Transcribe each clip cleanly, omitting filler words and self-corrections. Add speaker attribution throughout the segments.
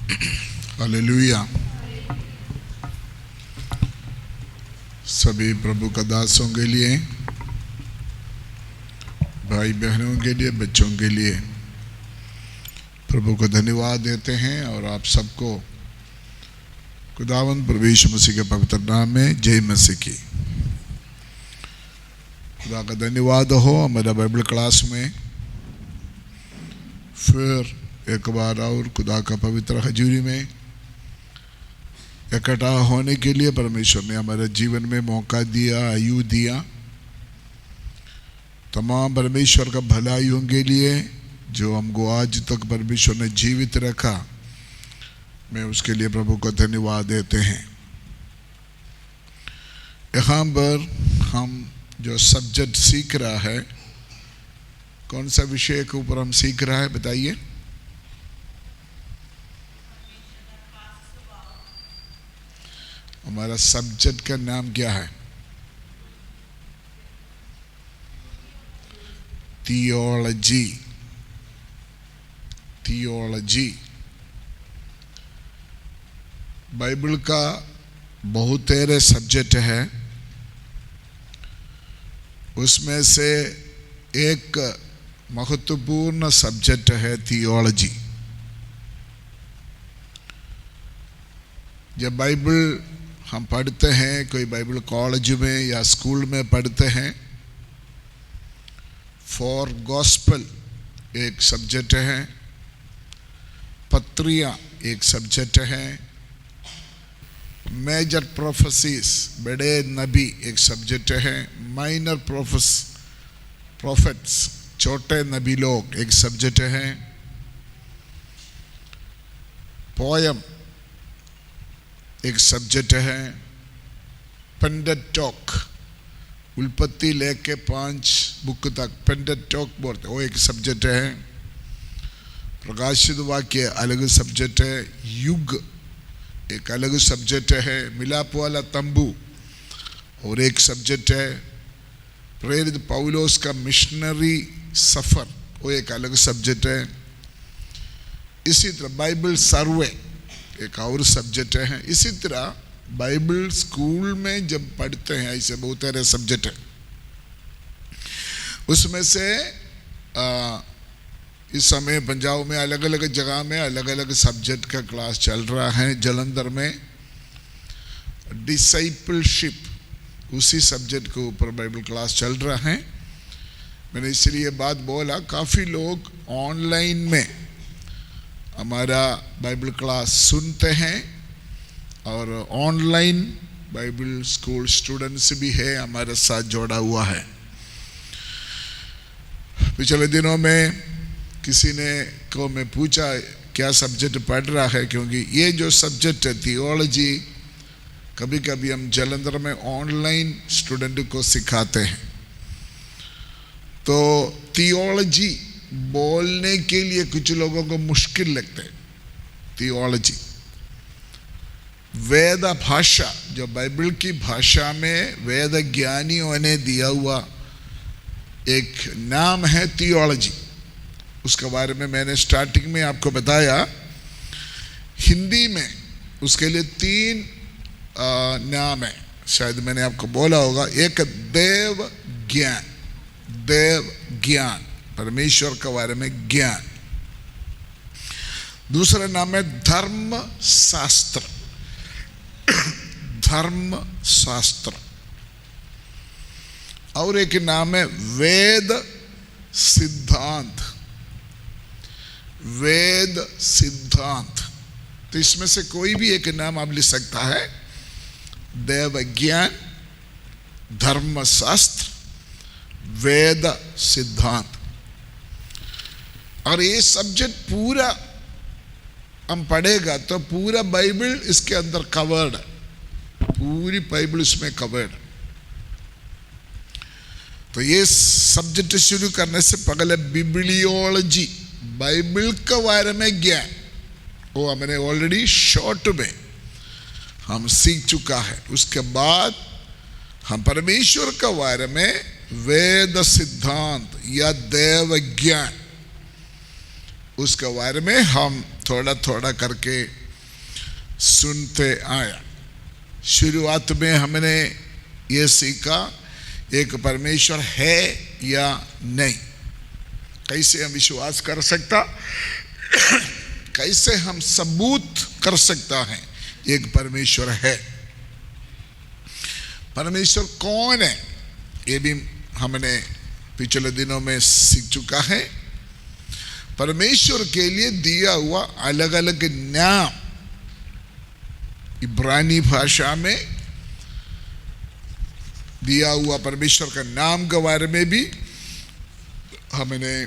Speaker 1: Hallelujah. सभी प्रभु का दासों के लिए, भाई बहनों के लिए, बच्चों के लिए प्रभु को धन्यवाद देते हैं और आप सबको खुदावंद प्रभु यीशु मसीह के पवित्र नाम में जय मसीह की। खुदा का धन्यवाद हो। हमारा बाइबल क्लास में फिर एक बार और खुदा का पवित्र हजूरी में इकट्ठा होने के लिए परमेश्वर ने हमारे जीवन में मौका दिया, आयु दिया। तमाम परमेश्वर का भलाइयों के लिए जो हमको आज तक परमेश्वर ने जीवित रखा, मैं उसके लिए प्रभु को धन्यवाद देते हैं। यहाँ पर हम जो सब्जेक्ट सीख रहा है, कौन सा विषय के ऊपर हम सीख रहा है बताइए? हमारा सब्जेक्ट का नाम क्या है? थियोलॉजी। थियोलॉजी बाइबल का बहुत सारे सब्जेक्ट है, उसमें से एक महत्वपूर्ण सब्जेक्ट है थियोलॉजी। जब बाइबल हम पढ़ते हैं, कोई बाइबल कॉलेज में या स्कूल में पढ़ते हैं, फॉर गॉस्पेल एक सब्जेक्ट है, पत्रियाँ एक सब्जेक्ट है, मेजर प्रोफेसीज बड़े नबी एक सब्जेक्ट है, माइनर प्रोफेट्स छोटे नबी लोग एक सब्जेक्ट है, पोयम एक सब्जेक्ट है, पेंटेटोक उत्पत्ति लेके 5 बुक तक पेंटेटोक बोलते वो एक सब्जेक्ट है, प्रकाशित वाक्य अलग सब्जेक्ट है, युग एक अलग सब्जेक्ट है, मिलाप वाला तंबू और एक सब्जेक्ट है, प्रेरित पौलोस का मिशनरी सफर वो एक अलग सब्जेक्ट है। इसी तरह बाइबल सर्वे एक और सब्जेक्ट है। इसी तरह बाइबल स्कूल में जब पढ़ते हैं, ऐसे बहुत सारे सब्जेक्ट है। उसमें से इस समय पंजाब में अलग अलग जगह में अलग अलग सब्जेक्ट का क्लास चल रहा है। जलंधर में डिसाइपलशिप उसी सब्जेक्ट के ऊपर बाइबल क्लास चल रहा है। मैंने इसलिए बात बोला, काफ़ी लोग ऑनलाइन में हमारा बाइबल क्लास सुनते हैं और ऑनलाइन बाइबल स्कूल स्टूडेंट्स भी है हमारे साथ जोड़ा हुआ है। पिछले दिनों में किसी ने को मैं पूछा क्या सब्जेक्ट पढ़ रहा है, क्योंकि ये जो सब्जेक्ट है थियोलॉजी कभी कभी हम जलंधर में ऑनलाइन स्टूडेंट को सिखाते हैं। तो थियोलॉजी बोलने के लिए कुछ लोगों को मुश्किल लगता है। थियोलॉजी वेद भाषा, जो बाइबल की भाषा में वेद ज्ञानियों ने दिया हुआ एक नाम है थियोलॉजी। उसके बारे में मैंने स्टार्टिंग में आपको बताया। हिंदी में उसके लिए 3 नाम है, शायद मैंने आपको बोला होगा। एक देव ज्ञान, देव ज्ञान परमेश्वर के बारे में ज्ञान। दूसरा नाम है धर्म शास्त्र, धर्म शास्त्र। और एक नाम है वेद सिद्धांत, वेद सिद्धांत। तो इसमें से कोई भी एक नाम आप लिख सकता है। देव ज्ञान, धर्म शास्त्र, वेद सिद्धांत। और ये सब्जेक्ट पूरा हम पढ़ेगा तो पूरा बाइबल इसके अंदर कवर्ड है, पूरी बाइबल इसमें कवर्ड। तो ये सब्जेक्ट शुरू करने से पहले बिब्लियोलॉजी बाइबल के बारे में ज्ञान वो हमने ऑलरेडी शॉर्ट में हम सीख चुका है। उसके बाद हम परमेश्वर के बारे में वेद सिद्धांत या देव ज्ञान उसके बारे में हम थोड़ा थोड़ा करके सुनते आया। शुरुआत में हमने ये सीखा एक परमेश्वर है या नहीं, कैसे हम विश्वास कर सकता, कैसे हम सबूत कर सकता है एक परमेश्वर है। परमेश्वर कौन है ये भी हमने पिछले दिनों में सीख चुका है। परमेश्वर के लिए दिया हुआ अलग अलग नाम, इब्रानी भाषा में दिया हुआ परमेश्वर का नाम के बारे में भी हमने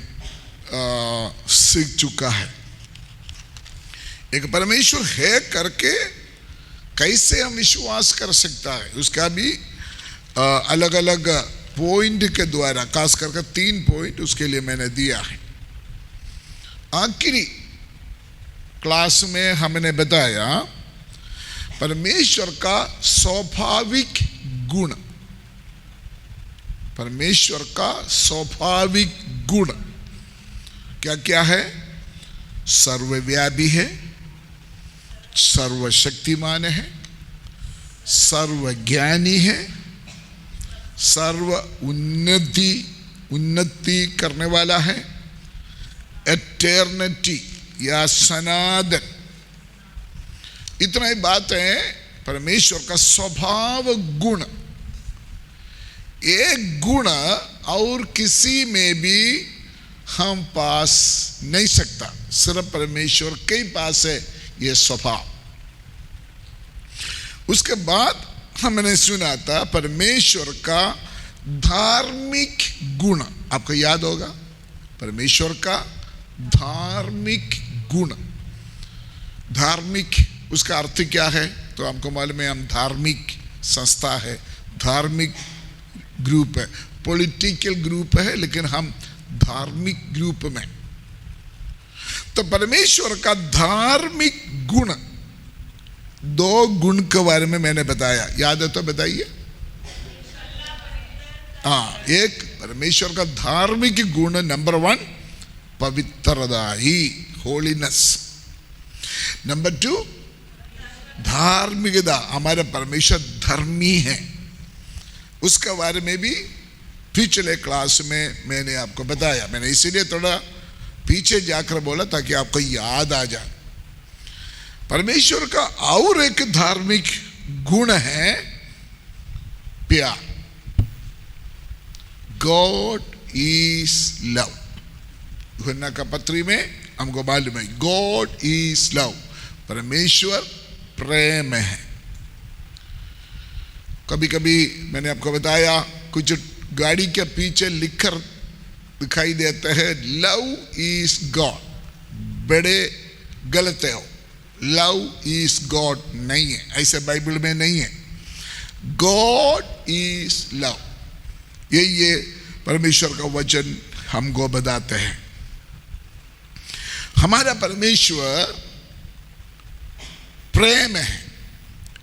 Speaker 1: सीख चुका है। एक परमेश्वर है करके कैसे हम विश्वास कर सकता है, उसका भी अलग अलग पॉइंट के द्वारा, खास करके 3 पॉइंट उसके लिए मैंने दिया है। आखिरी क्लास में हमने बताया परमेश्वर का स्वाभाविक गुण, परमेश्वर का स्वाभाविक गुण क्या क्या है। सर्वव्यापी है, सर्वशक्तिमान है, सर्वज्ञानी है, सर्व उन्नति करने वाला है, एटर्निटी या सनातन। इतना ही बात है परमेश्वर का स्वभाव गुण। एक गुण और किसी में भी हम पास नहीं सकता, सिर्फ परमेश्वर के ही पास है ये स्वभाव। उसके बाद हमने सुना था परमेश्वर का धार्मिक गुण, आपको याद होगा परमेश्वर का धार्मिक गुण। धार्मिक उसका अर्थ क्या है तो हमको मालूम है, हम धार्मिक संस्था है, धार्मिक ग्रुप है, पॉलिटिकल ग्रुप है, लेकिन हम धार्मिक ग्रुप में। तो परमेश्वर का धार्मिक गुण, 2 गुण के बारे में मैंने बताया, याद है तो बताइए। हाँ, एक परमेश्वर का धार्मिक गुण नंबर 1 पवित्रता ही, होलीनेस। नंबर 2 धार्मिकता, हमारा परमेश्वर धर्मी है, उसके बारे में भी पिछले क्लास में मैंने आपको बताया। मैंने इसीलिए थोड़ा पीछे जाकर बोला ताकि आपको याद आ जाए। परमेश्वर का और एक धार्मिक गुण है प्यार। God is love. यूहन्ना का पत्री में हमको मालूम है गॉड इज लव, परमेश्वर प्रेम है। कभी कभी मैंने आपको बताया कुछ गाड़ी के पीछे लिखकर दिखाई देता है लव इज गॉड, बड़े गलत है, लव इज गॉड नहीं है, ऐसे बाइबल में नहीं है। गॉड इज लव, ये परमेश्वर का वचन हमको बताते हैं। हमारा परमेश्वर प्रेम है,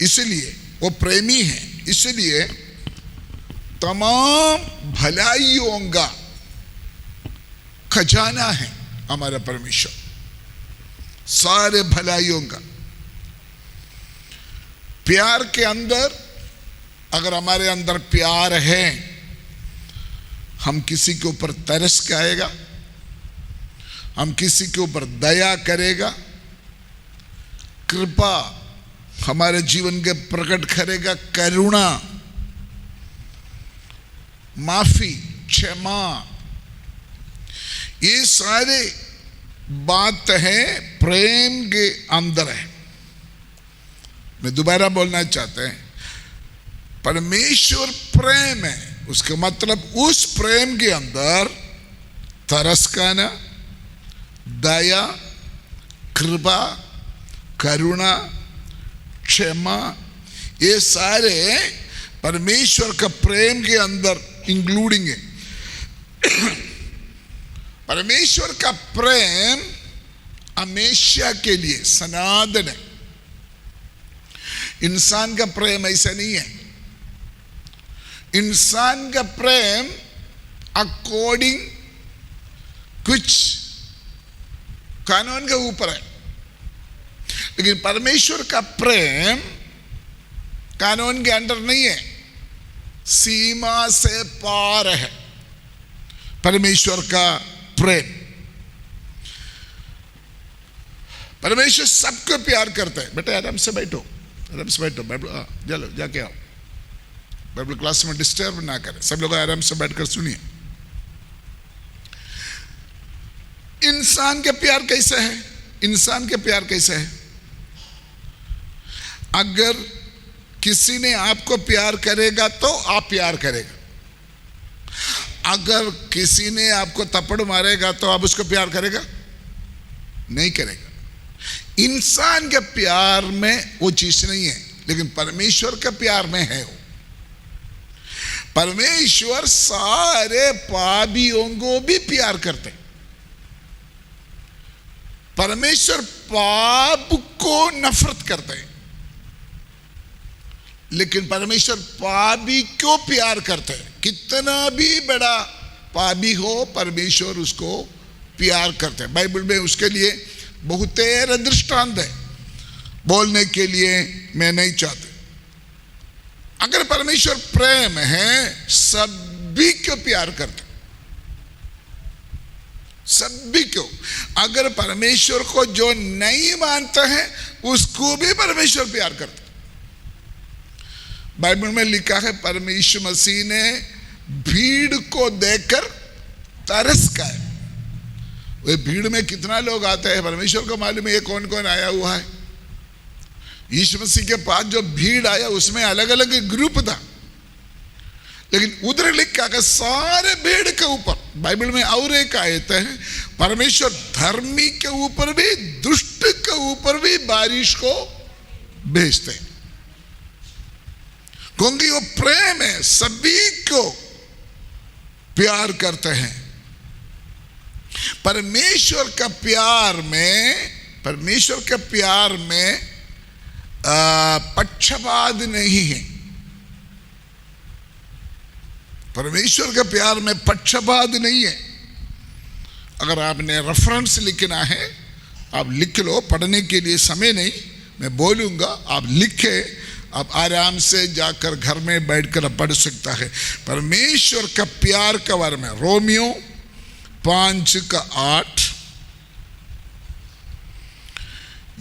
Speaker 1: इसलिए वो प्रेमी है, इसलिए तमाम भलाइयों का खजाना है हमारा परमेश्वर, सारे भलाइयों का। प्यार के अंदर, अगर हमारे अंदर प्यार है, हम किसी के ऊपर तरस खाएगा, हम किसी के ऊपर दया करेगा, कृपा हमारे जीवन के प्रकट करेगा, करुणा, माफी, क्षमा, ये सारे बात है प्रेम के अंदर है। मैं दोबारा बोलना चाहता हूं, परमेश्वर प्रेम है, उसका मतलब उस प्रेम के अंदर तरस खाना, दया, कृपा, करुणा, क्षमा, ये सारे परमेश्वर का प्रेम के अंदर इंक्लूडिंग है। परमेश्वर का प्रेम हमेशा के लिए सनातन है। इंसान का प्रेम ऐसा नहीं है। इंसान का प्रेम अकॉर्डिंग कुछ कानून के ऊपर है, लेकिन परमेश्वर का प्रेम कानून के अंडर नहीं है, सीमा से पार है परमेश्वर का प्रेम। परमेश्वर सबको प्यार करता है। बेटा आराम से बैठो, आराम से बैठो, चलो जाके आओ, बाइबल क्लास में डिस्टर्ब ना करें, सब लोग आराम से बैठकर सुनिए। इंसान के प्यार कैसे है? इंसान के प्यार कैसे है? अगर किसी ने आपको प्यार करेगा तो आप प्यार करेगा, अगर किसी ने आपको थप्पड़ मारेगा तो आप उसको प्यार करेगा? नहीं करेगा। इंसान के प्यार में वो चीज नहीं है, लेकिन परमेश्वर के प्यार में है वो। परमेश्वर सारे पापियों को भी प्यार करते हैं। परमेश्वर पाप को नफरत करते हैं, लेकिन परमेश्वर पापी को प्यार करते हैं। कितना भी बड़ा पापी हो, परमेश्वर उसको प्यार करते हैं। बाइबल में उसके लिए बहुत दृष्टांत है, बोलने के लिए मैं नहीं चाहता। अगर परमेश्वर प्रेम है, सभी को प्यार करते, सभी को। अगर परमेश्वर को जो नहीं मानता है उसको भी परमेश्वर प्यार करता। बाइबल में लिखा है परमेश्वर मसीह ने भीड़ को देखकर तरस खाए। वे भीड़ में कितना लोग आते हैं परमेश्वर को मालूम है, ये कौन कौन आया हुआ है। यीशु मसीह के पास जो भीड़ आया उसमें अलग अलग ग्रुप था, लेकिन उधर लिखा कि सारे भीड़ के ऊपर, बाइबल में और एक आयत है, परमेश्वर धर्मी के ऊपर भी दुष्ट के ऊपर भी बारिश को भेजते हैं, क्योंकि वो प्रेम है, सभी को प्यार करते हैं। परमेश्वर का प्यार में, परमेश्वर के प्यार में पक्षपात नहीं है। परमेश्वर के प्यार में पक्षपात नहीं है। अगर आपने रेफरेंस लिखना है आप लिख लो, पढ़ने के लिए समय नहीं, मैं बोलूंगा, आप लिखे, आप आराम से जाकर घर में बैठकर पढ़ सकता है। परमेश्वर का प्यार के बारे में रोमियो 5:8,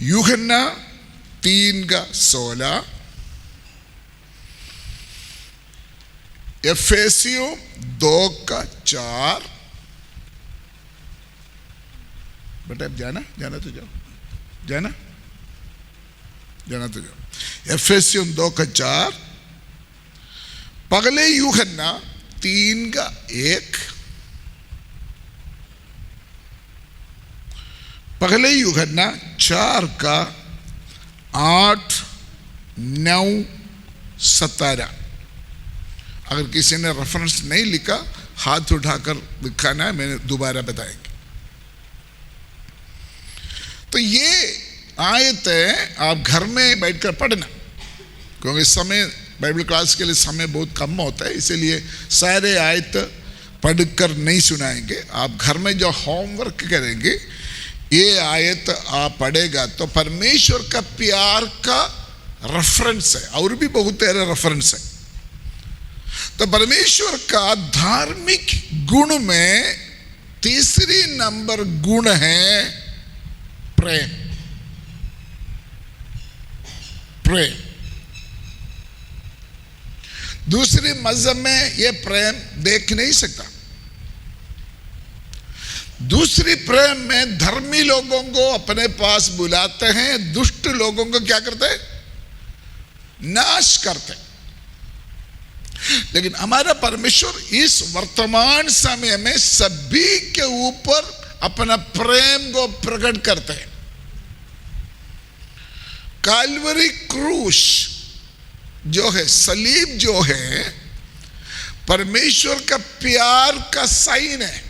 Speaker 1: यूहन्ना 3:16, एफेसियों 2:4। बेटा अब जाना तो जाओ, जाना तो जाओ। एफेसियों 2:4, पगले यूहन्ना 3:1, पगले यूहन्ना 4:8, 9, 17। अगर किसी ने रेफरेंस नहीं लिखा हाथ उठाकर दिखाना है, मैंने दोबारा बताएंगे। तो ये आयत है, आप घर में बैठकर पढ़ना, क्योंकि समय बाइबल क्लास के लिए समय बहुत कम होता है, इसीलिए सारे आयत पढ़कर नहीं सुनाएंगे। आप घर में जो होमवर्क करेंगे ये आयत आप पढ़ेगा तो परमेश्वर का प्यार का रेफरेंस है, और भी बहुत सारे रेफरेंस है। तो परमेश्वर का धार्मिक गुण में तीसरी नंबर गुण है प्रेम। प्रेम दूसरे मजहब में यह प्रेम देख नहीं सकता। दूसरी प्रेम में धर्मी लोगों को अपने पास बुलाते हैं, दुष्ट लोगों को क्या करते हैं? नाश करते हैं। लेकिन हमारा परमेश्वर इस वर्तमान समय में सभी के ऊपर अपना प्रेम को प्रकट करते हैं। कैलवरी क्रूस जो है, सलीब जो है, परमेश्वर का प्यार का साइन है।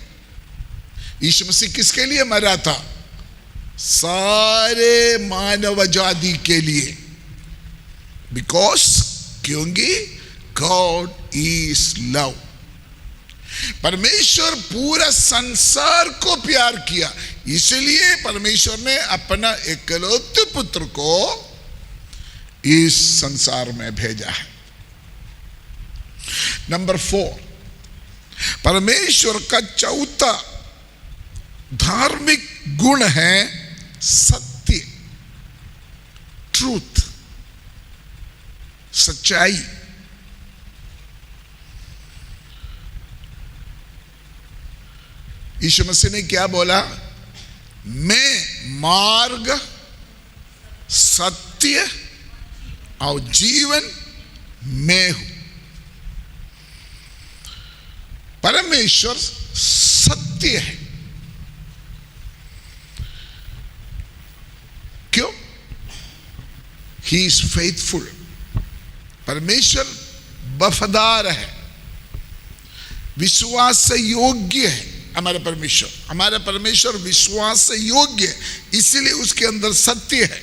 Speaker 1: यीशु मसीह किसके लिए मरा था? सारे मानव जाति के लिए। बिकॉज क्योंकि गॉड इज लव। परमेश्वर पूरा संसार को प्यार किया, इसलिए परमेश्वर ने अपना एकलौते पुत्र को इस संसार में भेजा है। नंबर 4, परमेश्वर का चौथा धार्मिक गुण है सत्य, ट्रूथ, सच्चाई। यीशु मसीह ने क्या बोला? मैं मार्ग, सत्य और जीवन मैं हूं। परमेश्वर सत्य है। क्यों? He is faithful. परमेश्वर वफादार है, विश्वास योग्य है। हमारा परमेश्वर विश्वास योग्य है, इसलिए उसके अंदर सत्य है।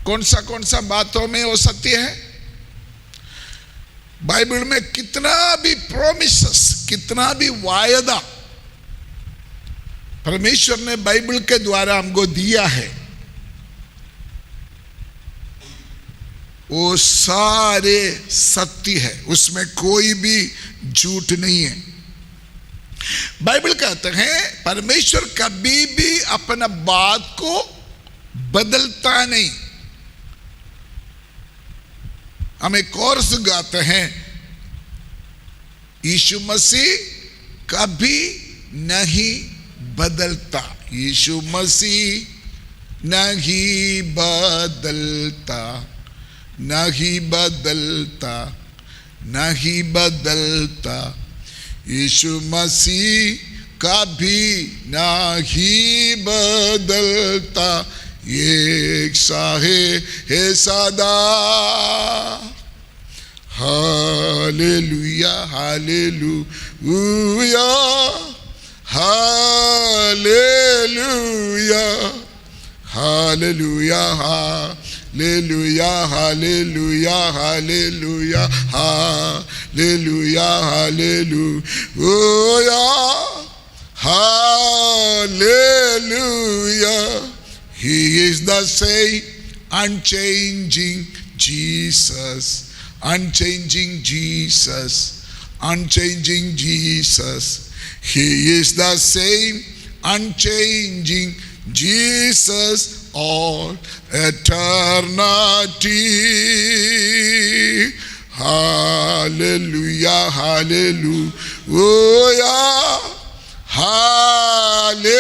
Speaker 1: कौन सा बातों में वो सत्य है? बाइबल में कितना भी प्रोमिसेस, कितना भी वायदा परमेश्वर ने बाइबल के द्वारा हमको दिया है, वो सारे सत्य है, उसमें कोई भी झूठ नहीं है। बाइबल कहते हैं परमेश्वर कभी भी अपना बात को बदलता नहीं। हम एक कोरस गाते हैं, यीशु मसीह कभी नहीं बदलता, यीशु मसीह नहीं बदलता, नहीं बदलता, नहीं बदलता, यीशु मसीह कभी नहीं बदलता, एक सा है सदा। Hallelujah, hallelujah, hallelujah, hallelujah, hallelujah, hallelujah, hallelujah, hallelujah, hallelujah, hallelujah. He is the same, unchanging Jesus, unchanging Jesus, unchanging Jesus. He is the same, unchanging Jesus, all eternity. Hallelujah, hallelujah, hallelujah.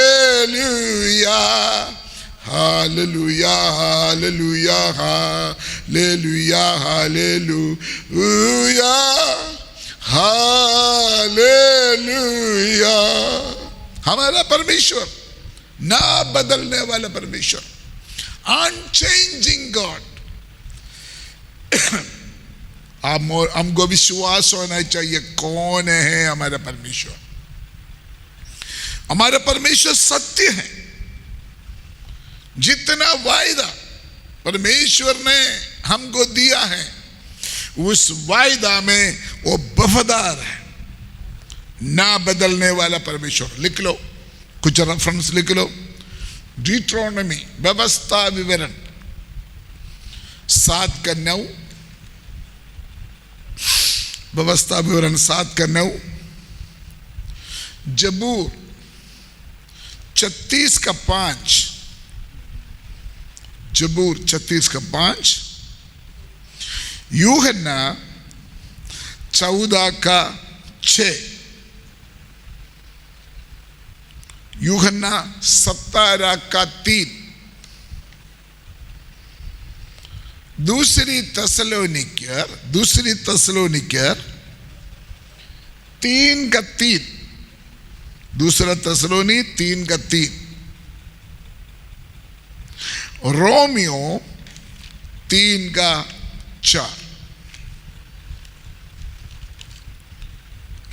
Speaker 1: Hallelujah, hallelujah, hallelujah, hallelujah, hallelujah. हमारा परमेश्वर ना बदलने वाला परमेश्वर, unchanging God. हमको विश्वास होना चाहिए कौन है हमारा परमेश्वर। हमारा परमेश्वर सत्य है। जितना वायदा परमेश्वर ने हमको दिया है, उस वायदा में वो वफादार है, ना बदलने वाला परमेश्वर। लिख लो, कुछ रेफरेंस लिख लो। डिट्रोनॉमी, व्यवस्था विवरण 7:9, व्यवस्था विवरण 7:9। जबूर 36:5, जबूर 36:5। यूहन्ना 14:6, यूहन्ना 17:3, दूसरी तसलोनिकर 3:3, दूसरा तसलोनी 3:3, रोमियो 3:4,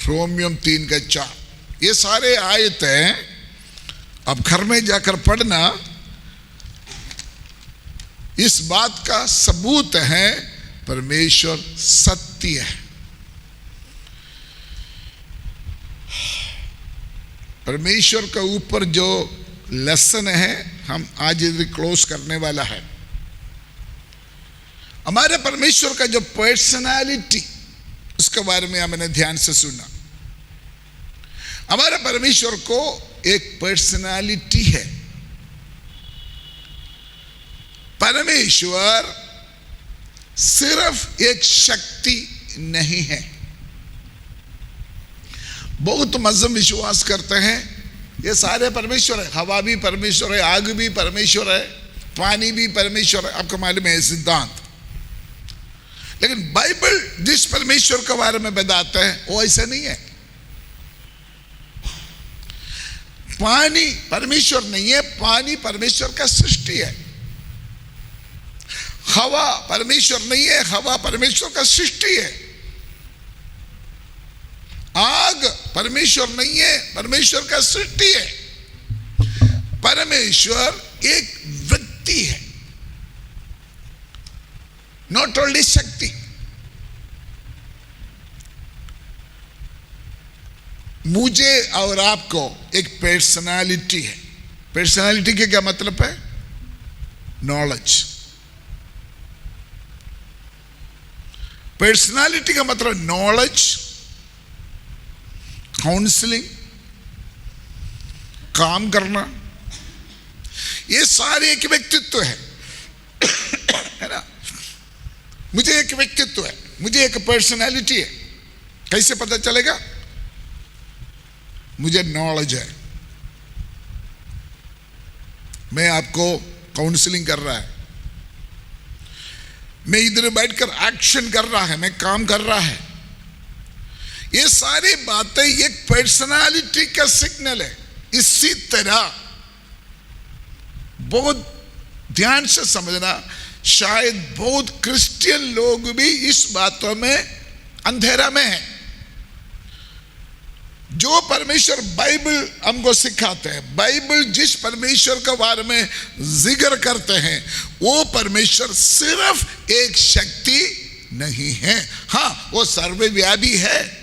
Speaker 1: रोमियो 3:4। ये सारे आयत हैं। अब घर में जाकर पढ़ना। इस बात का सबूत है परमेश्वर सत्य है। परमेश्वर के ऊपर जो लेसन है हम आज इधर क्लोज करने वाला है। हमारे परमेश्वर का जो पर्सनालिटी, उसके बारे में हमने ध्यान से सुना। हमारे परमेश्वर को एक पर्सनालिटी है। परमेश्वर सिर्फ एक शक्ति नहीं है। बहुत मजहब विश्वास करते हैं ये सारे परमेश्वर है, हवा भी परमेश्वर है, आग भी परमेश्वर है, पानी भी परमेश्वर है। आपको मालूम है सिद्धांत। लेकिन बाइबल जिस परमेश्वर के बारे में बताता है वो ऐसा नहीं है। पानी परमेश्वर नहीं है, पानी परमेश्वर का सृष्टि है। हवा परमेश्वर नहीं है, हवा परमेश्वर का सृष्टि है। आग परमेश्वर नहीं है, परमेश्वर का सृष्टि है। परमेश्वर एक व्यक्ति है, नॉट ओनली शक्ति। मुझे और आपको एक पर्सनालिटी है। पर्सनालिटी के क्या मतलब है? नॉलेज। पर्सनालिटी का मतलब नॉलेज, काउंसलिंग, काम करना, ये सारे एक व्यक्तित्व है, है ना। मुझे एक व्यक्तित्व है, मुझे एक पर्सनालिटी है। कैसे पता चलेगा? मुझे नॉलेज है। मैं आपको काउंसलिंग कर रहा है, मैं इधर बैठकर एक्शन कर रहा है, मैं काम कर रहा है। ये सारी बातें एक पर्सनालिटी का सिग्नल है। इसी तरह बहुत ध्यान से समझना, शायद बहुत क्रिश्चियन लोग भी इस बातों में अंधेरा में है। जो परमेश्वर बाइबल हमको सिखाते हैं, बाइबल जिस परमेश्वर के बारे में जिक्र करते हैं, वो परमेश्वर सिर्फ एक शक्ति नहीं है। हाँ, वो सर्वव्यापी है,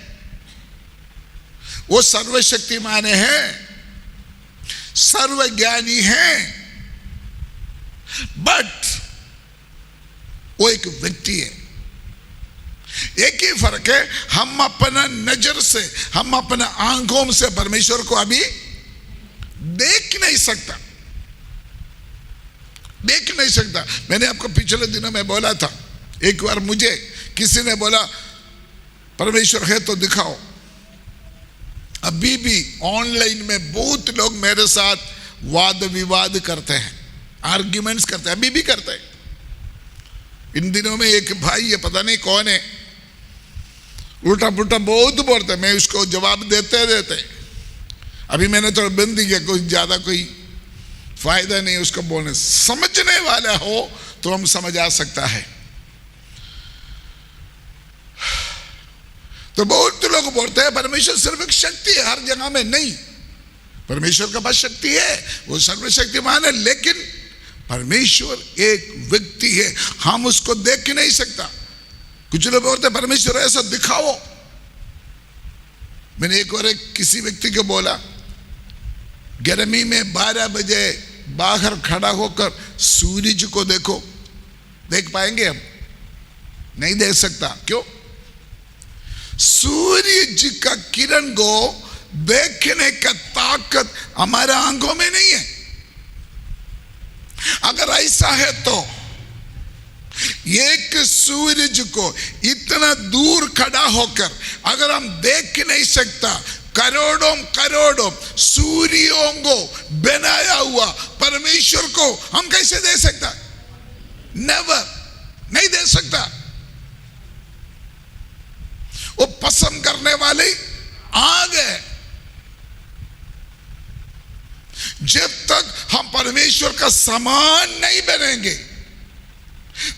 Speaker 1: वो सर्वशक्तिमान है, सर्वज्ञानी है, बट वो एक व्यक्ति है। एक ही फर्क है, हम अपना नजर से, हम अपने आंखों से परमेश्वर को अभी देख नहीं सकता, देख नहीं सकता। मैंने आपको पिछले दिनों में बोला था, एक बार मुझे किसी ने बोला परमेश्वर है तो दिखाओ। अभी भी ऑनलाइन में बहुत लोग मेरे साथ वाद विवाद करते हैं, आर्ग्यूमेंट्स करते हैं, अभी भी करते हैं। इन दिनों में एक भाई, ये पता नहीं कौन है, उल्टा पुल्टा बहुत बोलते, मैं उसको जवाब देते देते अभी मैंने तो बंद किया, कोई ज्यादा कोई फायदा नहीं उसको बोलने। समझने वाला हो तो हम समझ आ सकता है। तो बहुत लोग बोलते हैं परमेश्वर सिर्फ एक शक्ति है, हर जगह में नहीं। परमेश्वर के पास शक्ति है, वो सर्वशक्तिमान है, लेकिन परमेश्वर एक व्यक्ति है, हम उसको देख नहीं सकता। कुछ लोग बोलते हैं परमेश्वर ऐसा दिखाओ। मैंने एक बार किसी व्यक्ति को बोला, गर्मी में 12 बजे बाहर खड़ा होकर सूरज को देखो, देख पाएंगे हम? नहीं देख सकता। क्यों? सूरज का किरण को देखने का ताकत हमारे आंखों में नहीं है। अगर ऐसा है तो एक सूरज को इतना दूर खड़ा होकर अगर हम देख नहीं सकता, करोड़ों करोड़ों सूर्यों को बनाया हुआ परमेश्वर को हम कैसे दे सकता? नेवर, नहीं दे सकता। वो पसंद करने वाले आ गए। जब तक हम परमेश्वर का समान नहीं बनेंगे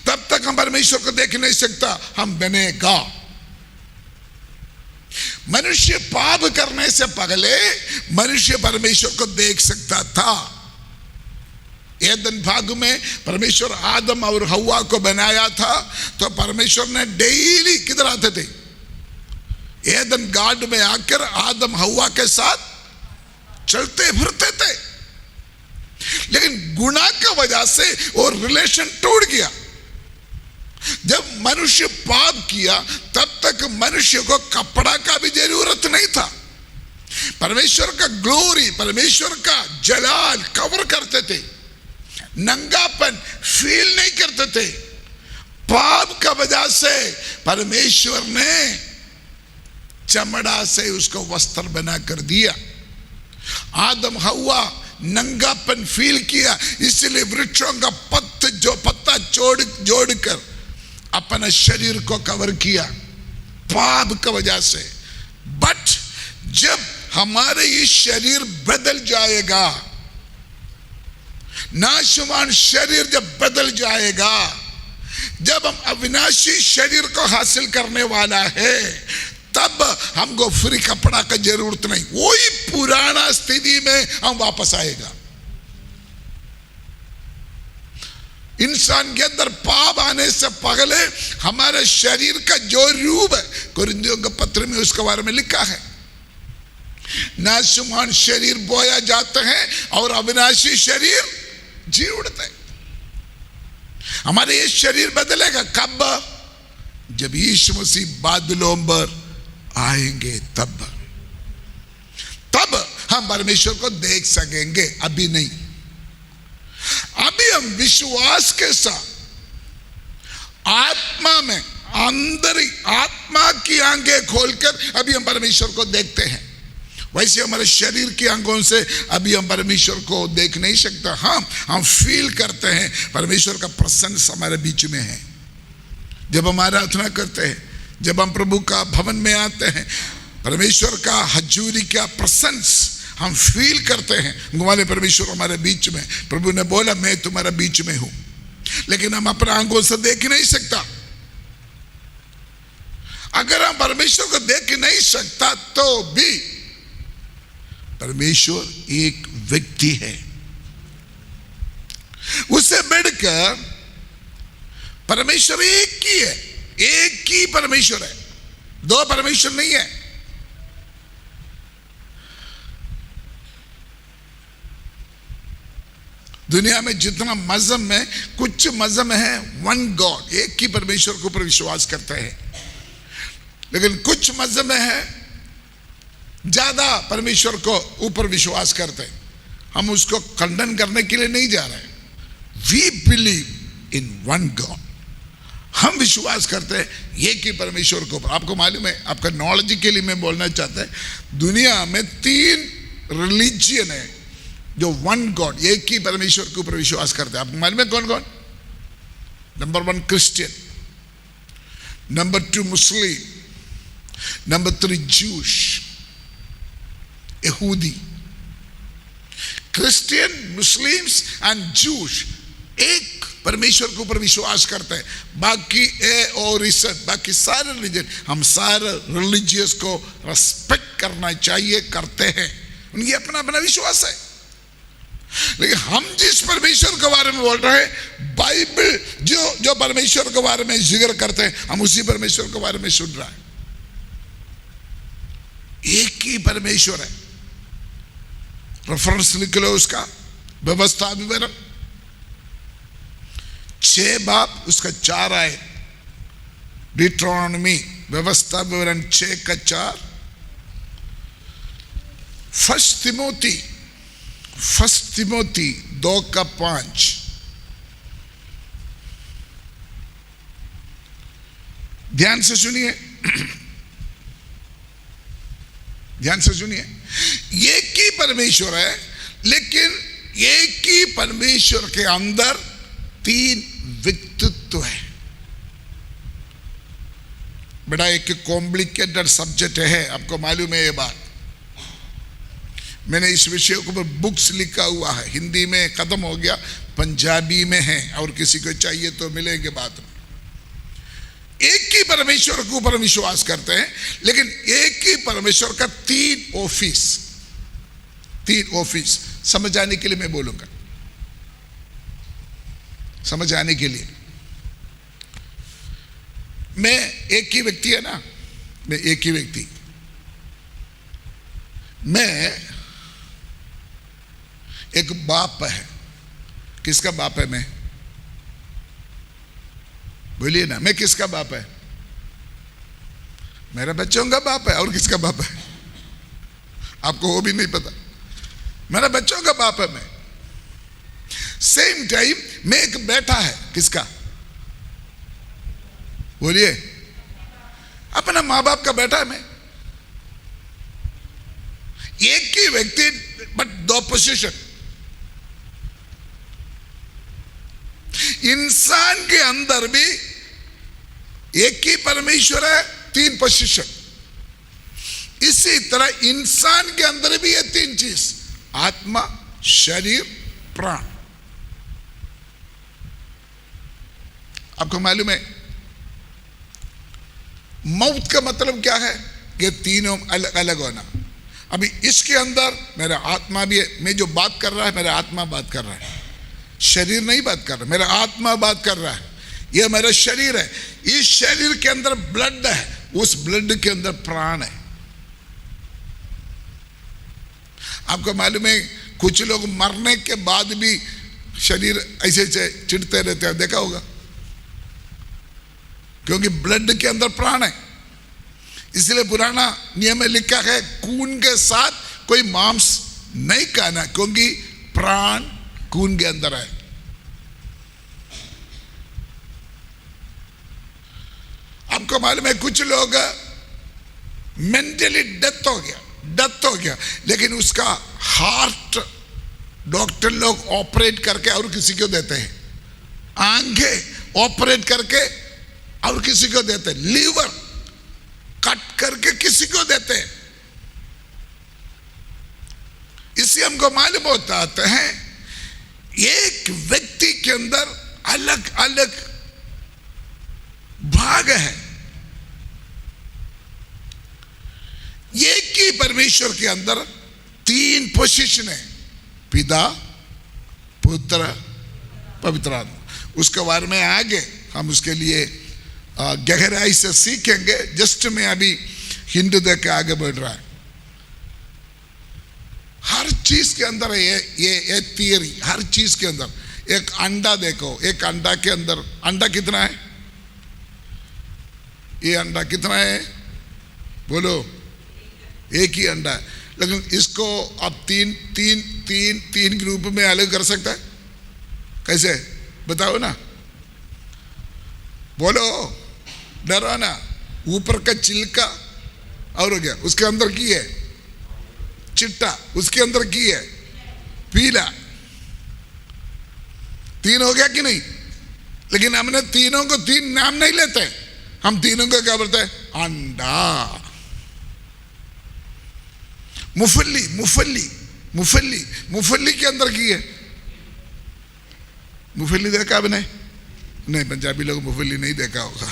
Speaker 1: तब तक हम परमेश्वर को देख नहीं सकता। हम बनेगा। मनुष्य पाप करने से पहले मनुष्य परमेश्वर को देख सकता था। एदन बाग में परमेश्वर आदम और हव्वा को बनाया था, तो परमेश्वर ने डेली किधर आते थे? एदन गार्डन में आकर आदम हव्वा के साथ चलते फिरते थे, लेकिन गुनाह की वजह से वो रिलेशन टूट गया। जब मनुष्य पाप किया तब तक मनुष्य को कपड़ा का भी जरूरत नहीं था। परमेश्वर का ग्लोरी, परमेश्वर का जलाल कवर करते थे, नंगापन फील नहीं करते थे। पाप का वजह से परमेश्वर ने चमड़ा से उसको वस्त्र बना कर दिया। आदम हव्वा नंगापन फील किया, इसलिए वृक्षों का पत्ता जोड़कर अपना शरीर को कवर किया पाप की वजह से। बट जब हमारे ये शरीर बदल जाएगा, नाशवान शरीर जब बदल जाएगा, जब हम अविनाशी शरीर को हासिल करने वाला है, तब हमको फ्री कपड़ा का जरूरत नहीं, वही पुराना स्थिति में हम वापस आएगा। इंसान के अंदर पाप आने से पहले हमारे शरीर का जो रूप है, कुरिन्थियों के पत्र में उसके बारे में लिखा है, नाशवान शरीर बोया जाता है और अविनाशी शरीर जी उड़ता है। हमारे ये शरीर बदलेगा कब? जब यीशु मसीह बादलों पर आएंगे, तब हम परमेश्वर को देख सकेंगे, अभी नहीं। अभी हम विश्वास के साथ आत्मा में, अंदर ही आत्मा की आंखें खोलकर अभी हम परमेश्वर को देखते हैं। वैसे हमारे शरीर की आंखों से अभी हम परमेश्वर को देख नहीं सकते। हम फील करते हैं परमेश्वर का प्रेजेंस हमारे बीच में है। जब हम आराधना करते हैं, जब हम प्रभु का भवन में आते हैं, परमेश्वर का हजूरी का प्रेजेंस हम फील करते हैं। हमारे परमेश्वर हमारे बीच में, प्रभु ने बोला मैं तुम्हारे बीच में हूं, लेकिन हम अपने आंखों से देख नहीं सकता। अगर हम परमेश्वर को देख नहीं सकता तो भी परमेश्वर एक व्यक्ति है, उससे बढ़कर परमेश्वर एक ही है, एक ही परमेश्वर है, दो परमेश्वर नहीं है। दुनिया में जितना मजहब में, कुछ मजहब है वन गॉड, एक ही परमेश्वर के ऊपर विश्वास करते हैं, लेकिन कुछ मजहब में है ज्यादा परमेश्वर को ऊपर विश्वास करते हैं। हम उसको खंडन करने के लिए नहीं जा रहे। We believe in one God, हम विश्वास करते हैं एक ही परमेश्वर को ऊपर। आपको मालूम है, आपका नॉलेज के लिए मैं बोलना चाहता है, दुनिया में 3 रिलीजियन है जो वन गॉड, एक ही परमेश्वर के ऊपर विश्वास करते हैं। आपको मालूम है कौन कौन? नंबर 1 क्रिश्चियन, नंबर 2 मुस्लिम, नंबर 3 जूश, यहूदी। क्रिश्चियन, मुस्लिम्स एंड जूश एक परमेश्वर के ऊपर विश्वास करते हैं। बाकी और बाकी सारे रिलीजन, हम सारे रिलीजियस को रेस्पेक्ट करना चाहिए, करते हैं, उनकी अपना अपना विश्वास है। लेकिन हम जिस परमेश्वर के बारे में बोल रहे हैं, बाइबल जो परमेश्वर के बारे में जिक्र करते हैं, हम उसी परमेश्वर के बारे में सुन रहे हैं। एक ही परमेश्वर है। रेफरेंस लिख लो उसका, व्यवस्था विवरण 6 बाब उसका 4 आए, डिट्रोनॉमी व्यवस्था विवरण 6 का 4। फर्स्ट तिमोथी 2 का 5। ध्यान से सुनिए, ध्यान से सुनिए। एक ही परमेश्वर है, लेकिन एक ही परमेश्वर के अंदर 3 व्यक्तित्व है। बड़ा एक कॉम्प्लिकेटेड सब्जेक्ट है, आपको मालूम है ये बात। मैंने इस विषय के ऊपर बुक्स लिखा हुआ है, हिंदी में खत्म हो गया, पंजाबी में है, और किसी को चाहिए तो मिलेंगे बाद में। एक ही परमेश्वर के ऊपर विश्वास करते हैं, लेकिन एक ही परमेश्वर का 3 ऑफिस समझ आने के लिए मैं बोलूंगा, समझ आने के लिए। मैं एक ही व्यक्ति है ना, मैं एक ही व्यक्ति, मैं एक बाप है, किसका बाप है मैं? बोलिए ना, मैं किसका बाप है? मेरे बच्चों का बाप है। और किसका बाप है? आपको वो भी नहीं पता। मेरे बच्चों का बाप है मैं। सेम टाइम मैं एक बेटा है, किसका? बोलिए, अपना मां बाप का बेटा है मैं। एक ही व्यक्ति बट दो पोजीशन। इंसान के अंदर भी एक ही परमेश्वर है, तीन पोजीशन। इसी तरह इंसान के अंदर भी ये तीन चीज, आत्मा, शरीर, प्राण। आपको मालूम है मौत का मतलब क्या है? ये तीनों अलग अलग होना। अभी इसके अंदर मेरा आत्मा भी है, मैं जो बात कर रहा है मेरा आत्मा बात कर रहा है, शरीर नहीं बात कर रहा, मेरा आत्मा बात कर रहा है। यह मेरा शरीर है, इस शरीर के अंदर ब्लड है, उस ब्लड के अंदर प्राण है। आपको मालूम है कुछ लोग मरने के बाद भी शरीर ऐसे चिढ़ते रहते हैं, देखा होगा, क्योंकि ब्लड के अंदर प्राण है। इसलिए पुराना नियम में लिखा है खून के साथ कोई मांस नहीं खाना, क्योंकि प्राण खून के अंदर है। आपको मालूम है कुछ लोग मेंटली डेथ हो गया, लेकिन उसका हार्ट डॉक्टर लोग ऑपरेट करके और किसी को देते हैं, आंखें ऑपरेट करके और किसी को देते हैं, लीवर कट करके किसी को देते हैं। इससे हमको मालूम होता है एक व्यक्ति के अंदर अलग अलग भाग है। एक ही परमेश्वर के अंदर तीन पोजीशन है, पिता, पुत्र, पवित्र आत्मा। उसके बारे में आगे हम उसके लिए गहराई से सीखेंगे। जस्ट में अभी हिंदू देख के आगे बढ़ रहा है। हर चीज के अंदर है ये थियरी, हर चीज के अंदर। एक अंडा देखो, एक अंडा के अंदर अंडा कितना है? ये अंडा कितना है? बोलो, एक ही अंडा है, लेकिन इसको आप तीन ग्रुप में अलग कर सकता है? कैसे बताओ ना, बोलो, डरो ना। ऊपर का छिलका और हो गया, उसके अंदर की है चिट्टा, उसके अंदर की है पीला, तीन हो गया कि नहीं? लेकिन हमने तीनों को तीन नाम नहीं लेते, हम तीनों को क्या बोलते हैं? अंडा। मुफल्ली मुफल्ली मुफल्ली मुफल्ली के अंदर की है। मुफल्ली देखा आपने? नहीं, पंजाबी लोग मुफल्ली नहीं देखा होगा।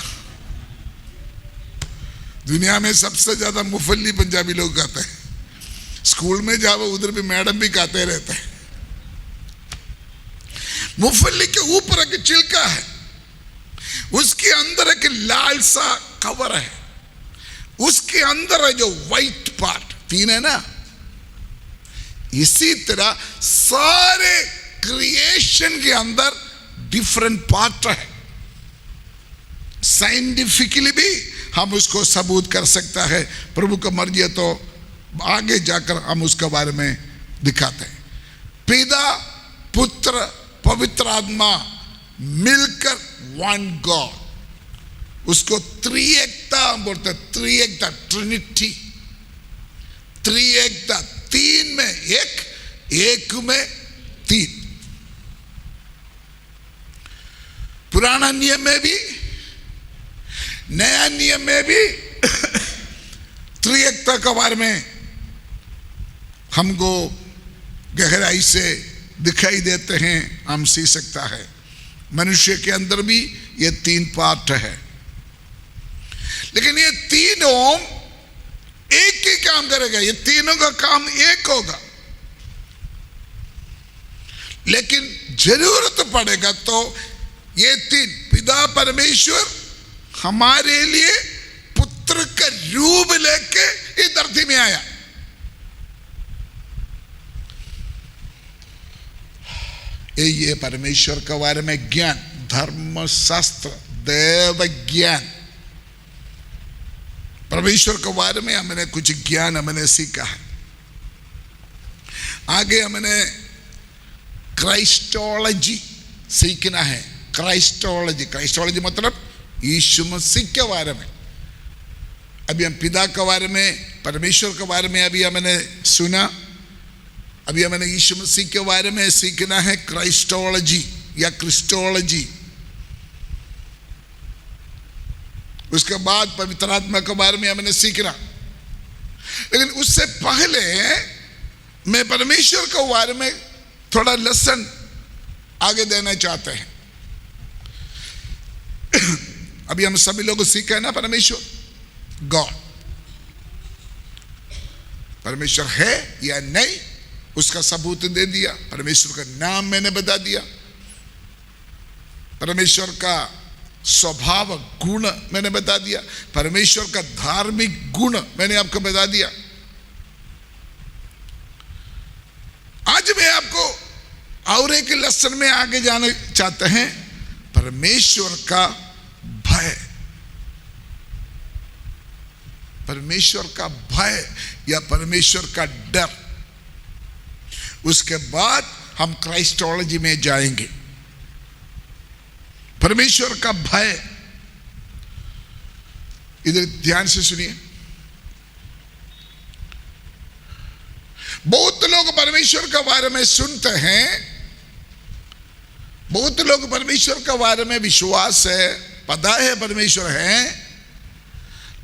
Speaker 1: दुनिया में सबसे ज्यादा मुफल्ली पंजाबी लोग खाते हैं। स्कूल में जाओ उधर भी मैडम भी खाते रहते हैं। मुफल्ली के ऊपर एक छिलका है, उसके अंदर एक लाल सा कवर है, उसके अंदर है जो व्हाइट पार्ट, तीन है ना। इसी तरह सारे क्रिएशन के अंदर डिफरेंट पार्ट है। साइंटिफिकली भी हम उसको सबूत कर सकता है। प्रभु का मर्जी है तो आगे जाकर हम उसके बारे में दिखाते हैं। पिता, पुत्र, पवित्र आत्मा मिलकर वन गॉड, उसको त्रिएकता हम बोलते हैं। त्रिएकता, ट्रिनिटी, त्रिएकता, तीन में एक, एक में तीन। पुराना नियम में भी नया नियम में भी त्रिएकता के बारे में हमको गहराई से दिखाई देते हैं, हम सीख सकता है। मनुष्य के अंदर भी ये तीन पार्ट है, लेकिन ये तीनों एक ही काम करेगा, ये तीनों का काम एक होगा। लेकिन जरूरत पड़ेगा तो ये तीन, पिता परमेश्वर हमारे लिए पुत्र का रूप लेके इस धरती में आया। ये परमेश्वर के बारे में ज्ञान, धर्मशास्त्र, देव ज्ञान, परमेश्वर के बारे में हमने कुछ ज्ञान हमने सीखा है। आगे हमने क्राइस्टोलॉजी सीखना है। क्राइस्टोलॉजी, क्राइस्टोलॉजी मतलब यीशु मसीह के बारे में। अभी हम पिता के बारे में, परमेश्वर के बारे में अभी हमने सुना। अभी हमने यीशु मसीह के बारे में सीखना है क्राइस्टोलॉजी या क्रिस्टोलॉजी। उसके बाद पवित्र आत्मा के बारे में हमने सीखना। लेकिन उससे पहले मैं परमेश्वर के बारे में थोड़ा लेसन आगे देना चाहते हैं। अभी हम सभी लोग सीखे ना परमेश्वर, गॉड, परमेश्वर है या नहीं उसका सबूत दे दिया। परमेश्वर का नाम मैंने बता दिया, परमेश्वर का स्वभाव गुण मैंने बता दिया, परमेश्वर का धार्मिक गुण मैंने आपको बता दिया। आज मैं आपको और एक लेसन में आगे जाना चाहते हैं, परमेश्वर का भय। परमेश्वर का भय या परमेश्वर का डर। उसके बाद हम क्राइस्टोलॉजी में जाएंगे। परमेश्वर का भय, इधर ध्यान से सुनिए। बहुत लोग परमेश्वर के बारे में सुनते हैं, बहुत लोग परमेश्वर के बारे में विश्वास है, पता है परमेश्वर है,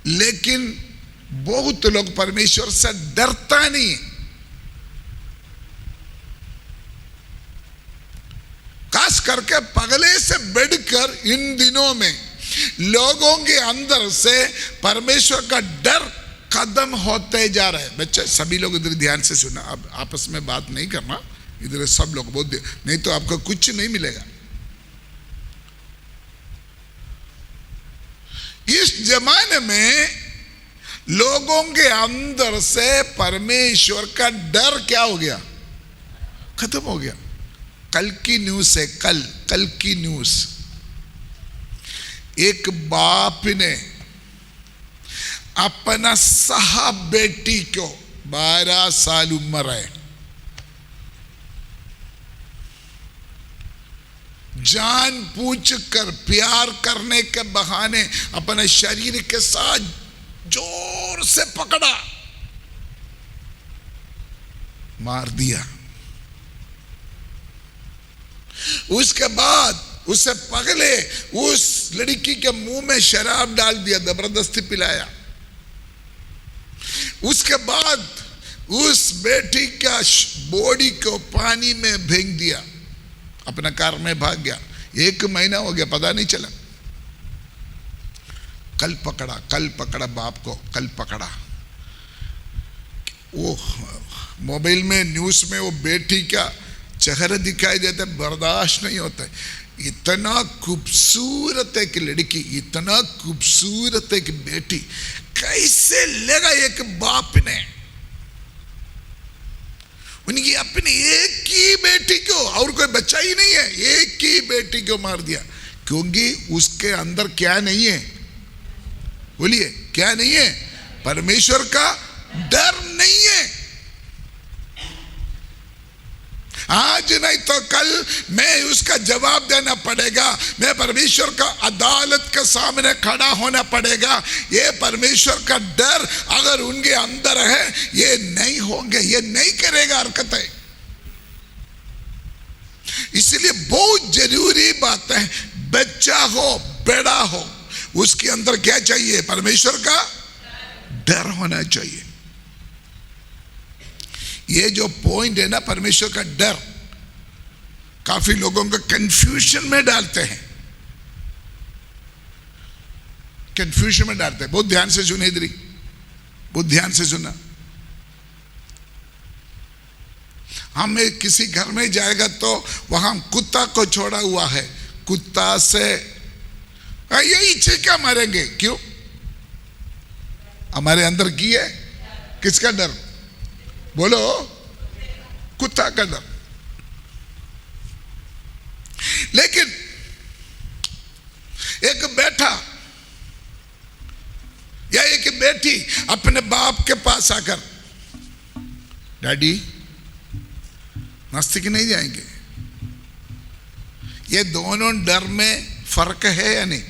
Speaker 1: लेकिन बहुत लोग परमेश्वर से डरता नहीं। खास करके पगले से बढ़कर इन दिनों में लोगों के अंदर से परमेश्वर का डर खत्म होते जा रहे हैं। बच्चे सभी लोग इधर ध्यान से सुना, अब आपस में बात नहीं करना, इधर सब लोग बहुत, नहीं तो आपको कुछ नहीं मिलेगा। इस जमाने में लोगों के अंदर से परमेश्वर का डर क्या हो गया? खत्म हो गया। कल की न्यूज़ है, कल की न्यूज़, एक बाप ने अपना साहब बेटी को 12 साल उम्र है, जान पूछ कर प्यार करने के बहाने अपने शरीर के साथ जोर से पकड़ा, मार दिया। उसके बाद उससे पगले उस लड़की के मुंह में शराब डाल दिया, जबरदस्ती पिलाया। उसके बाद उस बेटी का बॉडी को पानी में फेंक दिया, अपना कार में भाग गया। 1 महीना हो गया, पता नहीं चला। कल पकड़ा बाप को, कल पकड़ा। वो मोबाइल में न्यूज़ में वो बेटी का चेहरा दिखाई देता, बर्दाश्त नहीं होता है। इतना खूबसूरत एक लड़की, इतना खूबसूरत एक बेटी, कैसे लेगा एक बाप ने उनकी अपनी एक ही बेटी को, और कोई बच्चा ही नहीं है, एक ही बेटी को मार दिया। क्योंकि उसके अंदर क्या नहीं है? बोलिए, क्या नहीं है? परमेश्वर का डर नहीं है। आज नहीं तो कल मैं उसका जवाब देना पड़ेगा, मैं परमेश्वर का अदालत के सामने खड़ा होना पड़ेगा। ये परमेश्वर का डर अगर उनके अंदर है, ये नहीं होंगे, ये नहीं करेगा हरकतें। इसलिए बहुत जरूरी बात है, बच्चा हो बड़ा हो, उसके अंदर क्या चाहिए? परमेश्वर का डर होना चाहिए। ये जो पॉइंट है ना, परमेश्वर का डर, काफी लोगों को कंफ्यूजन में डालते हैं, कंफ्यूजन में डालते हैं। बहुत ध्यान से सुने इधर, बहुत ध्यान से सुना। हम किसी घर में जाएगा तो वहां कुत्ता को छोड़ा हुआ है, कुत्ता से यही चीखा मारेंगे। क्यों? हमारे अंदर की है किसका डर? बोलो, कुत्ता का डर। लेकिन एक बेटा या एक बेटी अपने बाप के पास आकर, डैडी नास्तिक नहीं जाएंगे, ये दोनों डर में फर्क है या नहीं?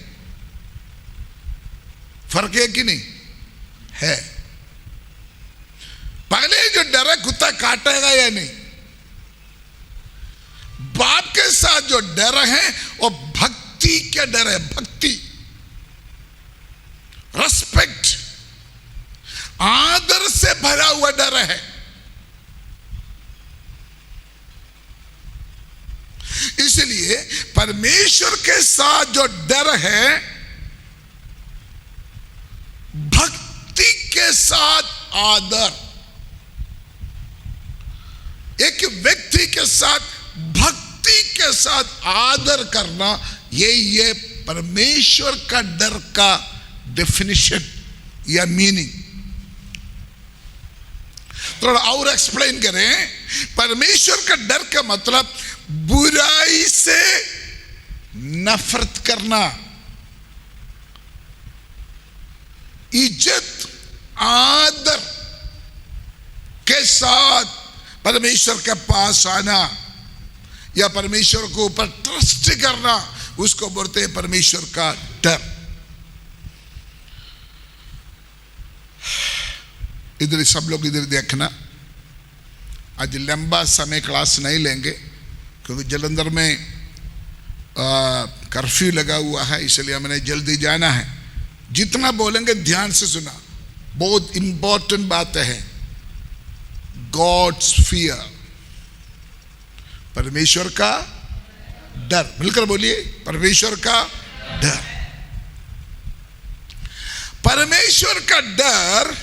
Speaker 1: फर्क है कि नहीं है? पहले जो डर है कुत्ता काटेगा या नहीं? बाप के साथ जो डर है वो भक्ति का डर है, भक्ति, रेस्पेक्ट, आदर से भरा हुआ डर है। इसलिए परमेश्वर के साथ जो डर है, भक्ति के साथ आदर, एक व्यक्ति के साथ भक्ति के साथ आदर करना, ये परमेश्वर का डर का डेफिनेशन या मीनिंग। थोड़ा और एक्सप्लेन करें, परमेश्वर का डर का मतलब बुराई से नफरत करना, इज्जत आदर के साथ परमेश्वर के पास आना या परमेश्वर को ऊपर ट्रस्ट करना, उसको बोलते हैं परमेश्वर का डर। इधर सब लोग इधर देखना, आज लंबा समय क्लास नहीं लेंगे क्योंकि जलंधर में कर्फ्यू लगा हुआ है, इसलिए हमें जल्दी जाना है। जितना बोलेंगे ध्यान से सुना, बहुत इंपॉर्टेंट बात है। गॉड्स फियर, परमेश्वर का डर, मिलकर बोलिए, परमेश्वर का डर। परमेश्वर का डर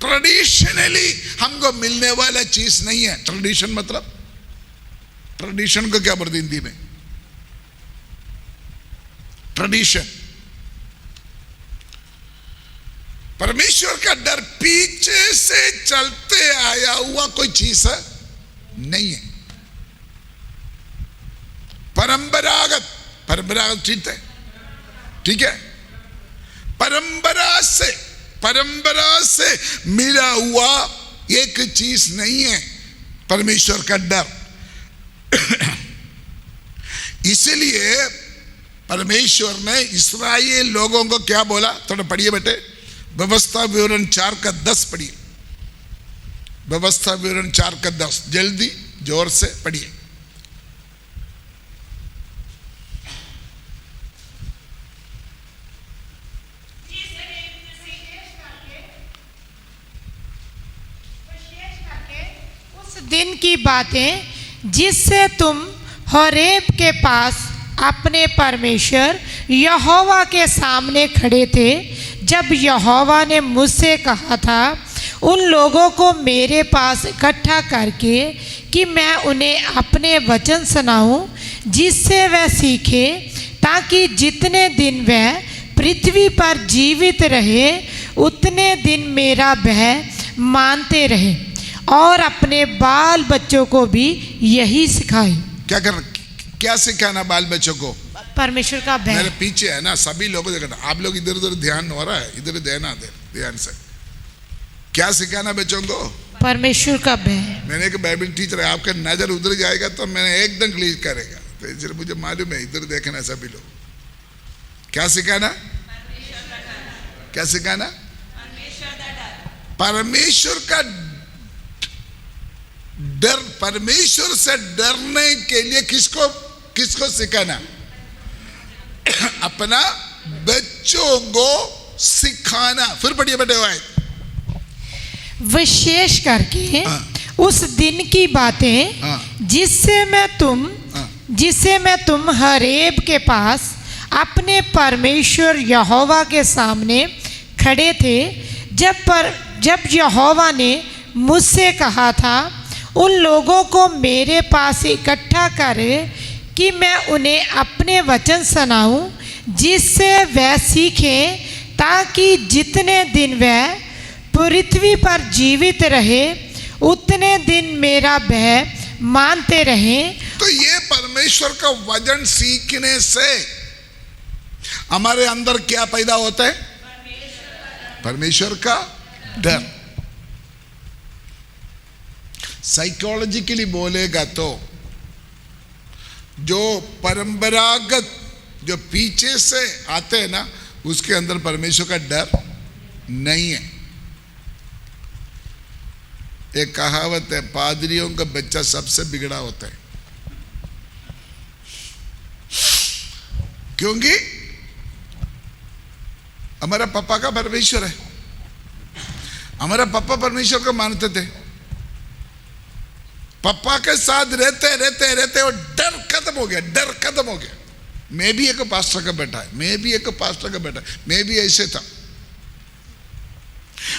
Speaker 1: ट्रेडिशनली हमको मिलने वाला चीज नहीं है। ट्रेडिशन मतलब, ट्रेडिशन को क्या बोलते हिंदी में? ट्रेडिशन। परमेश्वर का डर पीछे से चलते आया हुआ कोई चीज नहीं है, परंपरागत, परंपरागत ठीक है, ठीक है, परंपरा से मिला हुआ एक चीज नहीं है परमेश्वर का डर। इसलिए परमेश्वर ने इस्राएल लोगों को क्या बोला? थोड़ा पढ़िए बेटे, व्यवस्था विवरण 4 का 10 पढ़िए। व्यवस्था विवरण 4 का 10, जल्दी जोर से पढ़िए।
Speaker 2: उस दिन की बातें जिससे तुम होरेब के पास अपने परमेश्वर यहोवा के सामने खड़े थे, जब यहोवा ने मुझसे कहा था, उन लोगों को मेरे पास इकट्ठा करके कि मैं उन्हें अपने वचन सुनाऊं, जिससे वह सीखे, ताकि जितने दिन वह पृथ्वी पर जीवित रहे उतने दिन मेरा भय मानते रहे और अपने बाल बच्चों को भी यही सिखाए।
Speaker 1: क्या सिखाना बाल बच्चों को?
Speaker 2: परमेश्वर का भय।
Speaker 1: मेरे पीछे है ना, सभी लोग देखना, आप लोग इधर उधर ध्यान हो रहा है, इधर देना ध्यान से। क्या सिखाना बच्चों को?
Speaker 2: परमेश्वर का भय। मैंने
Speaker 1: एक बाइबल टीचर है, आपका नजर उधर जाएगा तो मैंने एकदम क्लियर करेगा, तो इसलिए मुझे मालूम है, इधर देखना सभी लोग। क्या सिखाना? क्या सिखाना? परमेश्वर का डर। परमेश्वर से डरने के लिए किसको सिखाना? अपना बच्चों को सिखाना। फिर पढ़िए बेटे,
Speaker 2: विशेष करके उस दिन की बातें जिससे मैं तुम होरेब के पास अपने परमेश्वर यहोवा के सामने खड़े थे, जब यहोवा ने मुझसे कहा था, उन लोगों को मेरे पास इकट्ठा करे कि मैं उन्हें अपने वचन सुनाऊं, जिससे वह सीखें, ताकि जितने दिन वह पृथ्वी पर जीवित रहे उतने दिन मेरा भय मानते रहें
Speaker 1: तो ये परमेश्वर का वचन सीखने से हमारे अंदर क्या पैदा होता है? परमेश्वर का डर। साइकोलॉजिकली बोलेगा तो जो परंपरागत जो पीछे से आते हैं ना, उसके अंदर परमेश्वर का डर नहीं है। एक कहावत है, पादरियों का बच्चा सबसे बिगड़ा होता है, क्योंकि हमारा पापा का परमेश्वर है। हमारा पापा परमेश्वर को मानते थे, पापा के साथ रहते रहते रहते और डर खत्म हो गया, डर खत्म हो गया। मैं भी एक पास्टर का बेटा है, मैं भी एक पास्टर का बेटा, मैं भी ऐसे था।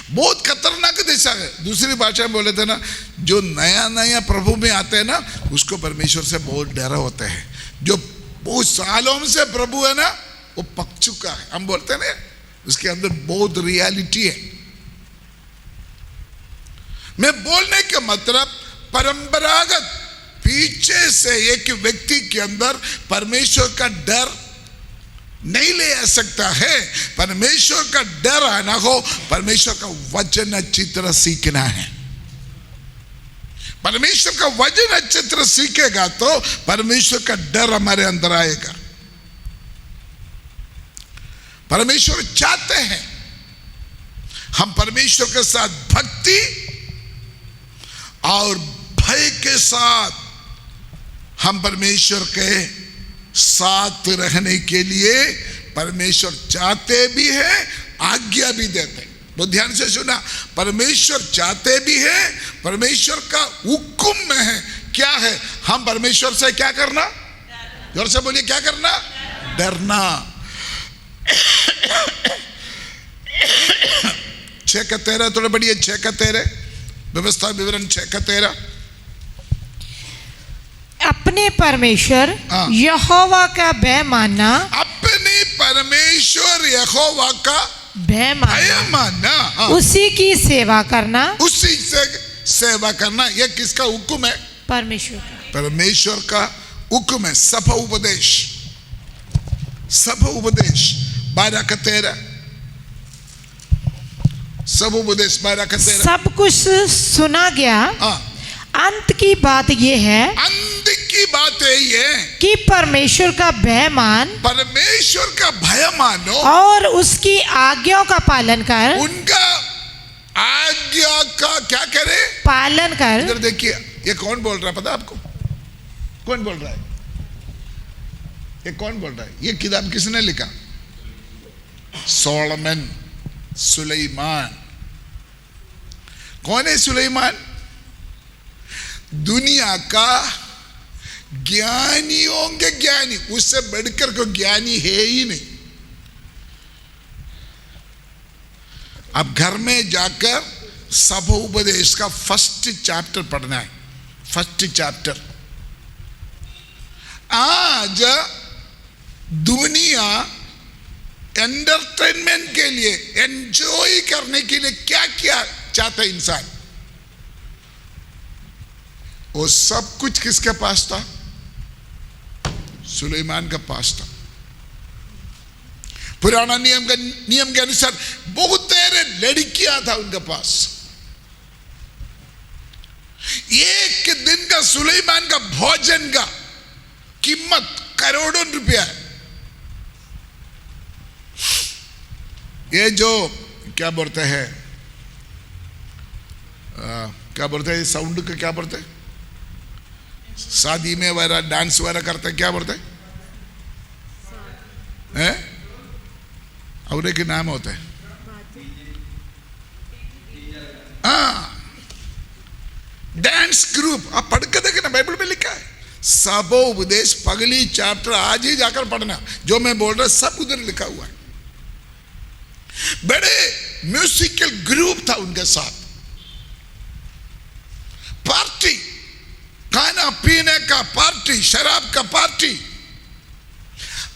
Speaker 1: बहुत खतरनाक दिशा है। दूसरी भाषा में बोले थे ना, जो नया नया प्रभु में आते हैं ना, उसको परमेश्वर से बहुत डर होता है। जो बहुत सालों से प्रभु है ना, वो पक चुका है, हम बोलते हैं ना, उसके अंदर बहुत रियलिटी है। मैं बोलने का मतलब, परंपरागत पीछे से एक व्यक्ति के अंदर परमेश्वर का डर नहीं ले आ सकता है। परमेश्वर का डर आना हो, परमेश्वर का वचन अच्छी तरह सीखना है। परमेश्वर का वचन अच्छी तरह सीखेगा तो परमेश्वर का डर हमारे अंदर आएगा। परमेश्वर चाहते हैं हम परमेश्वर के साथ भक्ति और भय के साथ हम परमेश्वर के साथ रहने के लिए परमेश्वर चाहते भी है, आज्ञा भी देते हैं। बहुत ध्यान से सुना, परमेश्वर चाहते भी है, परमेश्वर का हुक्म में है। क्या है? हम परमेश्वर से क्या करना? जोर से बोलिए, क्या करना? डरना। 6:13 थोड़ा बढ़िया, 6:13 व्यवस्था विवरण 6:13।
Speaker 2: अपने परमेश्वर यहोवा का भय मानना,
Speaker 1: अपने परमेश्वर यहोवा का
Speaker 2: भय
Speaker 1: मानना,
Speaker 2: उसी की सेवा करना,
Speaker 1: उसी से सेवा करना। यह किसका हुक्म है?
Speaker 2: परमेश्वर का।
Speaker 1: परमेश्वर का हुक्म है। सब उपदेश, सब उपदेश 12:13, सब उपदेश 12:13।
Speaker 2: सब कुछ सुना गया, अंत की बात यह है,
Speaker 1: अंत की बात ये
Speaker 2: कि परमेश्वर का भय मान,
Speaker 1: परमेश्वर का भय मानो
Speaker 2: और उसकी आज्ञाओं का पालन कर,
Speaker 1: उनका आज्ञा का क्या करे?
Speaker 2: पालन कर।
Speaker 1: इधर देखिए, ये कौन बोल रहा है पता आपको? कौन बोल रहा है? ये कौन बोल रहा है? ये किताब किसने लिखा? सोलोमन, सुलेमान। कौन है सुलेमान? दुनिया का ज्ञानियों के ज्ञानी, उससे बढ़कर कोई ज्ञानी है ही नहीं। अब घर में जाकर सब उपदेश का फर्स्ट चैप्टर पढ़ना है, फर्स्ट चैप्टर। आज दुनिया एंटरटेनमेंट के लिए, एंजॉय करने के लिए क्या क्या चाहता है इंसान, वो सब कुछ किसके पास था? सुलेमान का पास था। पुराना नियम के अनुसार बहुत सारे लड़कियां था उनके पास। एक दिन का सुलेमान का भोजन का कीमत करोड़ों रुपया है। ये जो क्या बोलते हैं, क्या बोलते हैं साउंड का, क्या बोलते हैं शादी में वाला डांस वाला करते हैं, क्या बोलते हैं? और एक नाम होता है, डांस ग्रुप। आप पढ़ के देखना, बाइबल में लिखा है। सबो उपदेश पगली चैप्टर आज ही जाकर पढ़ना, जो मैं बोल रहा सब उधर लिखा हुआ है। बड़े म्यूजिकल ग्रुप था उनके साथ, पार्टी, खाना पीने का पार्टी, शराब का पार्टी।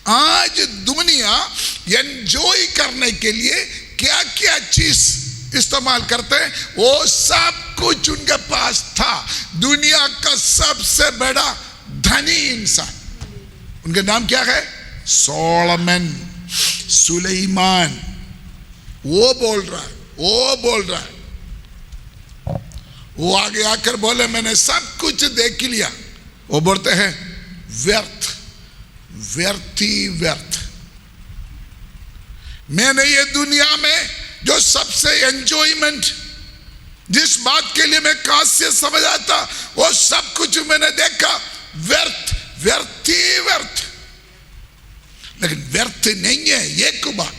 Speaker 1: आज दुनिया एंजॉय करने के लिए क्या क्या चीज इस्तेमाल करते हैं, वो सब कुछ उनके पास था। दुनिया का सबसे बड़ा धनी इंसान, उनका नाम क्या है? सोलोमन, सुलेमान। वो बोल रहा है, वो आगे आकर बोले मैंने सब कुछ देख लिया। वो बोलते हैं व्यर्थ, व्यर्थी व्यर्थ। मैंने ये दुनिया में जो सबसे एंजॉयमेंट, जिस बात के लिए मैं काश से समझ आता, वो सब कुछ मैंने देखा, व्यर्थ, व्यर्थी व्यर्थ। लेकिन व्यर्थ नहीं है एक बात,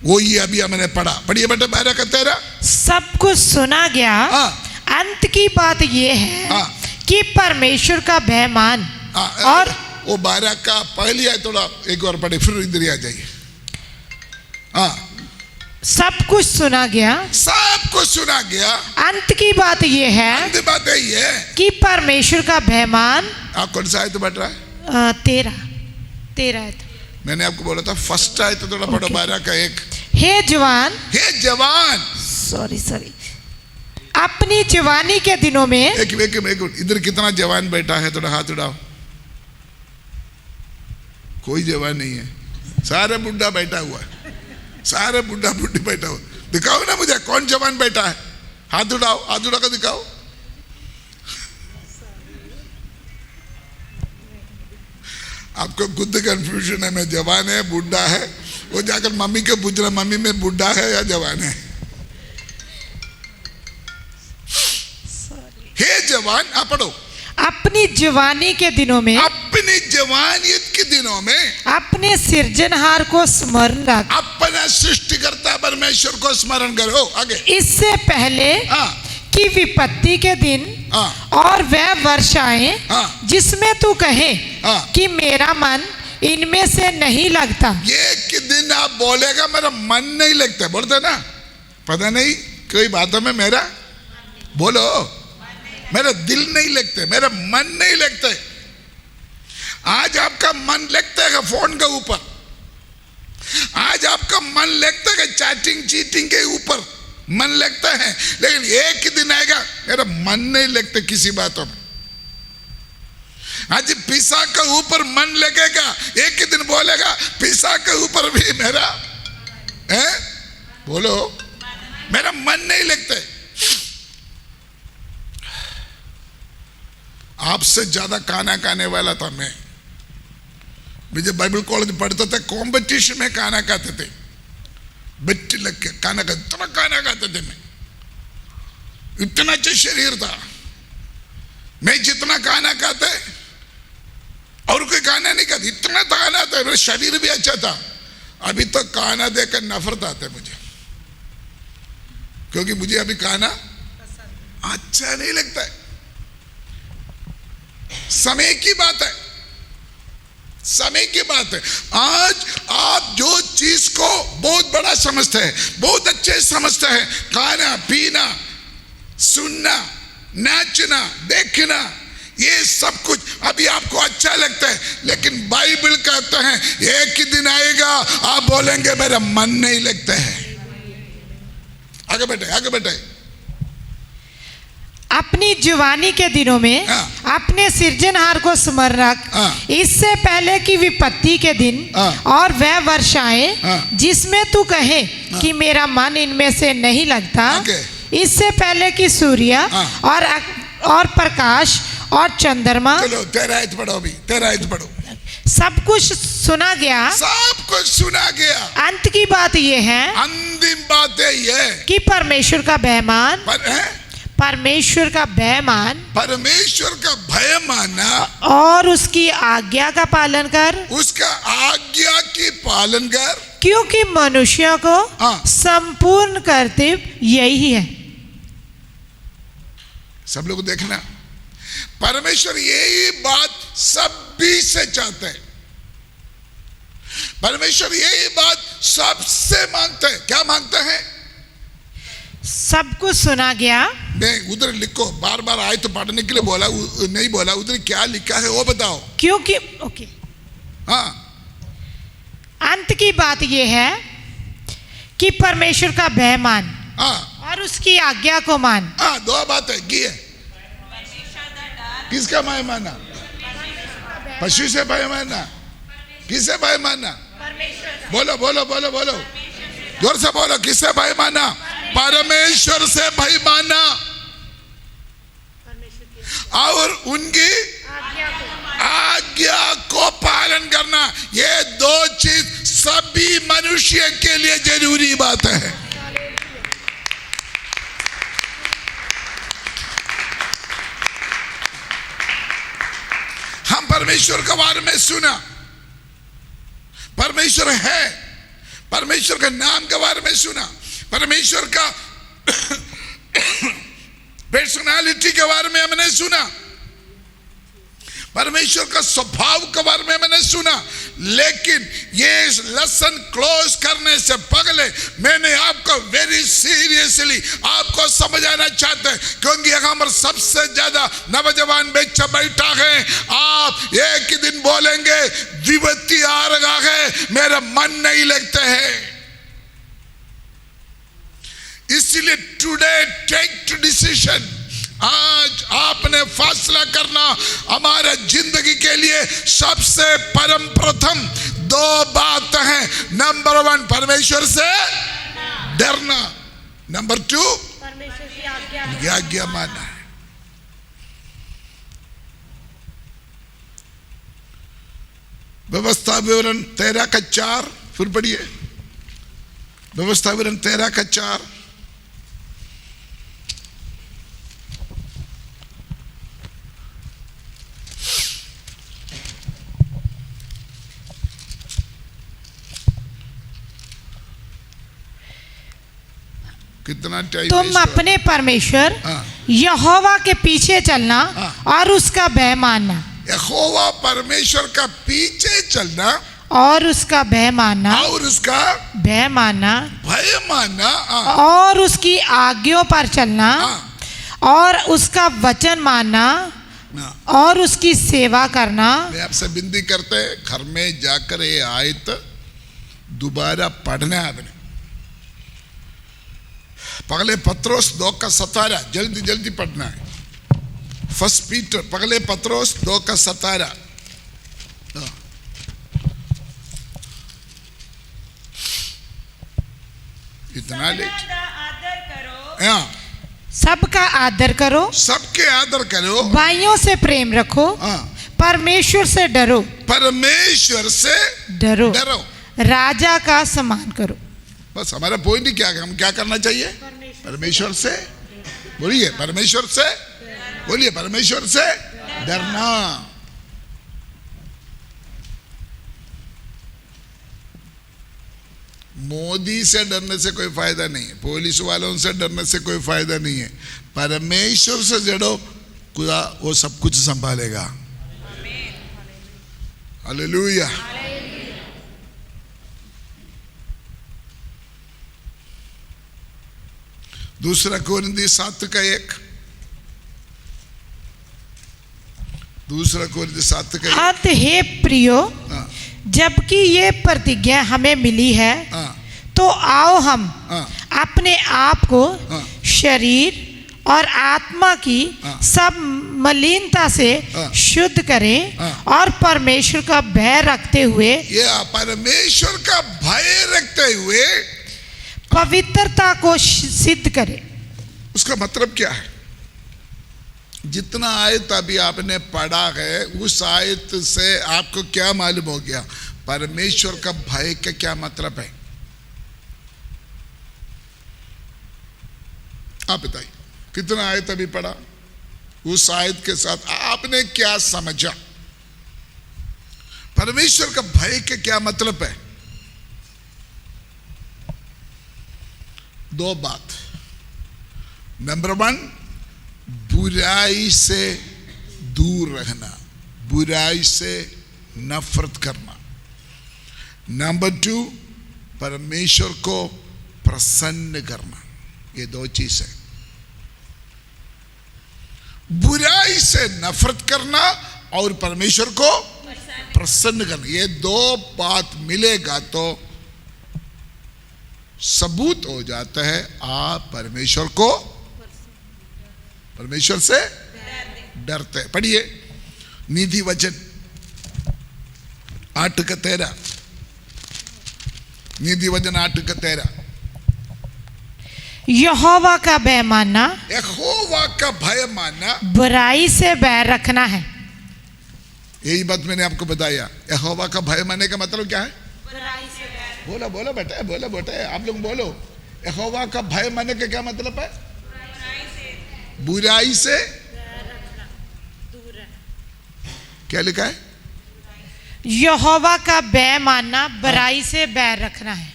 Speaker 1: वो ये अभी हमने पढ़ा। पढ़िए बेटा 12 का 13।
Speaker 2: सब कुछ सुना गया, अंत की बात ये है कि परमेश्वर का भय मान। और
Speaker 1: वो 12 का पहली है, थोड़ा एक बार पढ़े फिर इधर आ जाइए।
Speaker 2: सब कुछ सुना गया,
Speaker 1: सब कुछ सुना गया,
Speaker 2: अंत की बात ये है,
Speaker 1: अंत बात है ये
Speaker 2: कि परमेश्वर का भय मान।
Speaker 1: आप कौन सा आयत पढ़ रहा है?
Speaker 2: 13 आयत।
Speaker 1: मैंने आपको बोला था फर्स्ट आयत तो थोड़ा पढ़ो 12 का 1।
Speaker 2: हे जवान,
Speaker 1: हे जवान,
Speaker 2: सॉरी, अपनी जवानी के दिनों में।
Speaker 1: एक इधर कितना जवान बैठा है? थोड़ा हाथ उठाओ। कोई जवान नहीं है, सारे बुढ़ा बैठा हुआ है, सारे बुढ़ा बुढ़ी बैठा हुआ। दिखाओ ना मुझे कौन जवान बैठा है, हाथ उठाओ, हाथ उठा कर दिखाओ। आपको खुद कंफ्यूजन है, मैं जवान है बुढ़ा है, वो जाकर मम्मी के पूछ रहा मम्मी में बुढ़ा है या जवान है। हे जवान, आप पढ़ो।
Speaker 2: अपनी जवानी के दिनों में,
Speaker 1: अपनी जवानियत के दिनों में
Speaker 2: अपने सृजनहार को स्मरण रख,
Speaker 1: अपना सृष्टिकर्ता परमेश्वर को स्मरण करो। आगे,
Speaker 2: इससे पहले कि विपत्ति के दिन और वह वर्ष आए जिसमें तू कहे कि मेरा मन इनमें से नहीं लगता।
Speaker 1: ये कि दिन आप बोलेगा मेरा मन नहीं लगता, बोलते ना, पता नहीं कोई बातों में मेरा, बोलो मेरा दिल नहीं लगता, मेरा मन नहीं लगता। आज आपका मन लगता है फोन के ऊपर, आज आपका मन लगता है चैटिंग चीटिंग के ऊपर मन लगता है, लेकिन एक ही दिन आएगा मेरा मन नहीं लगता किसी बातों में। आज पिसा के ऊपर मन लगेगा, एक ही दिन बोलेगा पिसा के ऊपर भी मेरा है, बोलो मेरा मन नहीं लगता। आपसे ज्यादा खाना खाने वाला था मैं। मुझे बाइबल कॉलेज पढ़ता था, कंपटीशन में खाना खाते थे, बेटी लग के खाना खाते, इतना खाना खाते थे मैं, इतना अच्छा शरीर था मैं, जितना खाना खाते और कोई खाना नहीं खाते, इतना खाना था, मेरा शरीर भी अच्छा था। अभी तो खाना देखकर नफरत आता है मुझे, क्योंकि मुझे अभी खाना अच्छा नहीं लगता है। समय की बात है, समय की बात है। आज आप जो चीज को बहुत बड़ा समझते हैं, बहुत अच्छे समझते हैं, खाना पीना सुनना नाचना देखना, ये सब कुछ अभी आपको अच्छा लगता है, लेकिन बाइबल कहता है एक ही दिन आएगा आप बोलेंगे मेरा मन नहीं लगता है। आगे बैठे, आगे बैठे।
Speaker 2: अपनी जवानी के दिनों में अपने सृजनहार को स्मरण रख, इससे पहले कि विपत्ति के दिन और वह वर्ष आए जिसमें तू कहे कि मेरा मन इनमें से नहीं लगता। इससे पहले कि सूर्य और प्रकाश और चंद्रमा,
Speaker 1: चलो 13 आयत पढ़ो, अभी 13 आयत पढ़ो।
Speaker 2: सब कुछ सुना गया,
Speaker 1: सब कुछ सुना गया,
Speaker 2: अंत की बात यह है,
Speaker 1: अंतिम बात है ये
Speaker 2: कि परमेश्वर का भय मान, परमेश्वर का भय मान,
Speaker 1: परमेश्वर का भय मानना
Speaker 2: और उसकी आज्ञा का पालन कर,
Speaker 1: उसका आज्ञा की पालन कर,
Speaker 2: क्योंकि मनुष्यों को संपूर्ण कर्तव्य यही है।
Speaker 1: सब लोग देखना, परमेश्वर यही बात सभी से चाहते हैं, परमेश्वर यही बात सबसे मांगते हैं। क्या मांगते हैं?
Speaker 2: सब कुछ सुना गया।
Speaker 1: नहीं, उधर लिखो, बार बार आए तो पढ़ने के लिए बोला नहीं बोला, उधर क्या लिखा है वो बताओ।
Speaker 2: क्योंकि ओके, अंत की बात यह है कि परमेश्वर का भय मान और उसकी आज्ञा को मान।
Speaker 1: दो बात है की है। किसका भय माना? पशु से भय मानना, किससे भय मानना? बोलो बोलो बोलो बोलो, जोर से बोलो, किससे भय मानना? परमेश्वर से भय मानना और उनकी आज्ञा को पालन करना। ये दो चीज सभी मनुष्य के लिए जरूरी बात है। हम परमेश्वर के बारे में सुना, परमेश्वर है, परमेश्वर के नाम के बारे में सुना, परमेश्वर का पर्सनालिटी के बारे में हमने सुना, परमेश्वर का स्वभाव के बारे में मैंने सुना। लेकिन ये लेसन क्लोज करने से पहले मैंने आपको वेरी सीरियसली आपको समझाना चाहते हैं, क्योंकि यहाँ पर सबसे ज्यादा नौजवान बच्चा बैठा है। आप एक ही दिन बोलेंगे विपत्ति आ रहा है, मेरा मन नहीं लगता है। इसलिए टुडे टेक डिसीजन, आज आपने फैसला करना। हमारे जिंदगी के लिए सबसे परम प्रथम दो बात हैं। नंबर 1 परमेश्वर से डरना, नंबर 2
Speaker 2: परमेश्वर की
Speaker 1: आज्ञा मानना है। व्यवस्था विवरण 13:4 फिर पढ़िए। व्यवस्था विवरण 13:4। कितना टाइम?
Speaker 2: तुम अपने परमेश्वर यहोवा के पीछे चलना और उसका भय मानना।
Speaker 1: यहोवा परमेश्वर का पीछे चलना
Speaker 2: और उसका भय मानना,
Speaker 1: और उसका
Speaker 2: भय मानना,
Speaker 1: भय मानना,
Speaker 2: और उसकी आज्ञाओं पर चलना, और उसका वचन मानना, और उसकी सेवा करना।
Speaker 1: मैं आपसे विनती करते हैं, घर में जाकर ये आयत दोबारा पढ़ना है आपने। पगले पत्रोस 2:17 जल्दी जल्दी पढ़ना है। 1 पीटर, पगले पत्रोस 2:17। इतना लेट?
Speaker 2: सबका आदर करो,
Speaker 1: सबके आदर करो,
Speaker 2: भाइयों से प्रेम रखो, परमेश्वर से डरो,
Speaker 1: परमेश्वर से
Speaker 2: डरो,
Speaker 1: डरो,
Speaker 2: राजा का सम्मान करो।
Speaker 1: बस हमारा पॉइंट ही क्या है, हम क्या करना चाहिए? परमेश्वर से, बोलिए परमेश्वर से, बोलिए परमेश्वर से डरना। मोदी से डरने से कोई फायदा नहीं है, पुलिस वालों से डरने से कोई फायदा नहीं है। परमेश्वर से जड़ो, खुदा वो सब कुछ संभालेगा। हालेलुया। दूसरा कोरिन्थी 7:1। दूसरा कोरिन्थी 7:1।
Speaker 2: अत हे प्रियो, जबकि ये प्रतिज्ञा हमें मिली है, तो आओ हम अपने आप को शरीर और आत्मा की सब मलिनता से शुद्ध करें और परमेश्वर का भय रखते हुए,
Speaker 1: परमेश्वर का भय रखते हुए
Speaker 2: पवित्रता को सिद्ध करें।
Speaker 1: उसका मतलब क्या है? जितना आयत अभी आपने पढ़ा है, उस आयत से आपको क्या मालूम हो गया? परमेश्वर का भय का क्या मतलब है? आप बताइए, कितना आयत अभी पढ़ा? उस आयत के साथ आपने क्या समझा? परमेश्वर का भय का क्या मतलब है? दो बात। नंबर 1, बुराई से दूर रहना, बुराई से नफरत करना। नंबर 2, परमेश्वर को प्रसन्न करना। ये दो चीज है। बुराई से नफरत करना और परमेश्वर को प्रसन्न करना, ये दो बात मिलेगा तो सबूत हो जाता है आप परमेश्वर को, परमेश्वर से डरते हैं। पढ़िए नीति वचन 8 का 13, नीति वचन 8 का 13।
Speaker 2: यहोवा का भय मानना,
Speaker 1: यहोवा का भय मानना,
Speaker 2: बुराई से बैर रखना है।
Speaker 1: यही बात मैंने आपको बताया। यहोवा का भय मानने का मतलब क्या है?
Speaker 2: बुराई से बैर।
Speaker 1: बोलो बोलो बेटा, बोलो बेटे, आप लोग बोलो। यहोवा का भय मानने का क्या मतलब है? बुराई से क्या लिखा है?
Speaker 2: यहोवा का भय मानना, बुराई से बैर रखना है।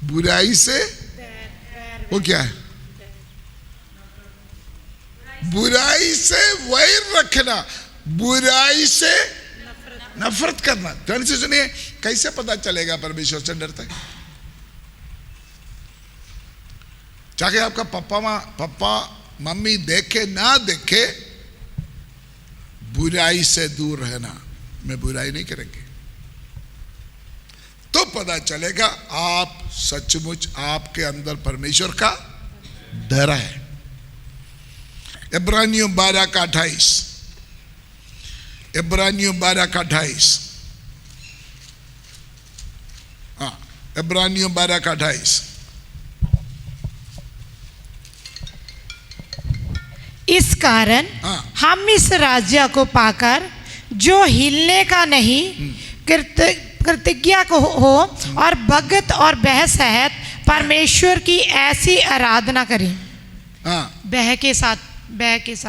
Speaker 1: बुराई से वो क्या है? बुराई से वैर रखना, बुराई से नफरत करना। ध्यान से सुनिए, कैसे पता चलेगा परमेश्वर से डरता है? चाहे आपका पप्पा मम्मी देखे ना देखे, बुराई से दूर रहना। मैं बुराई नहीं करेंगे तो पता चलेगा आप सचमुच आपके अंदर परमेश्वर का डर है। इब्रानियों 12 का 28, इब्रानियों 12 का 28, हाँ, इब्रानियों 12 का 28।
Speaker 2: इस कारण हम इस राज्य को पाकर जो हिलने का नहीं, कृतज्ञ को हो और भगत और बहस सहित परमेश्वर की ऐसी आराधना करें। बह के साथ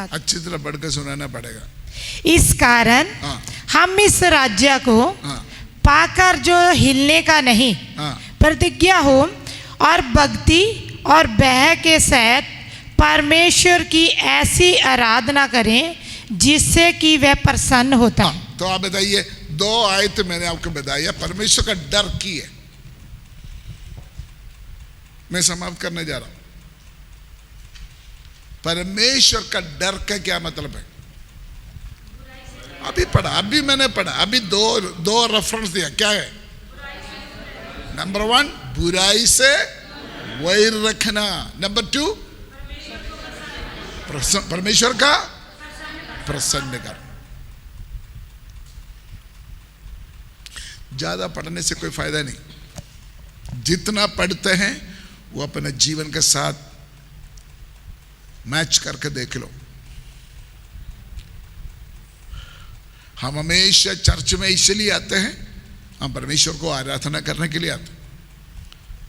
Speaker 1: अच्छी तरह बढ़ के सुनाना पड़ेगा।
Speaker 2: इस कारण हम इस राज्य को पाकर जो हिलने का नहीं, प्रतिज्ञा हो और भक्ति और बह के सहित परमेश्वर की ऐसी आराधना करें जिससे कि वह प्रसन्न होता है।
Speaker 1: तो आप बताइए, 2 आयत मैंने आपको बताया परमेश्वर का डर की है। मैं समाप्त करने जा रहा हूं। परमेश्वर का डर का क्या मतलब है? अभी पढ़ा, अभी मैंने पढ़ा, अभी दो रेफरेंस दिया। क्या है? नंबर 1 बुराई से वैर रखना, नंबर 2 परमेश्वर का प्रसन्न कर। ज्यादा पढ़ने से कोई फायदा नहीं। जितना पढ़ते हैं वो अपने जीवन के साथ मैच करके देख लो। हम हमेशा चर्च में इसलिए आते हैं, हम परमेश्वर को आराधना करने के लिए आते हैं,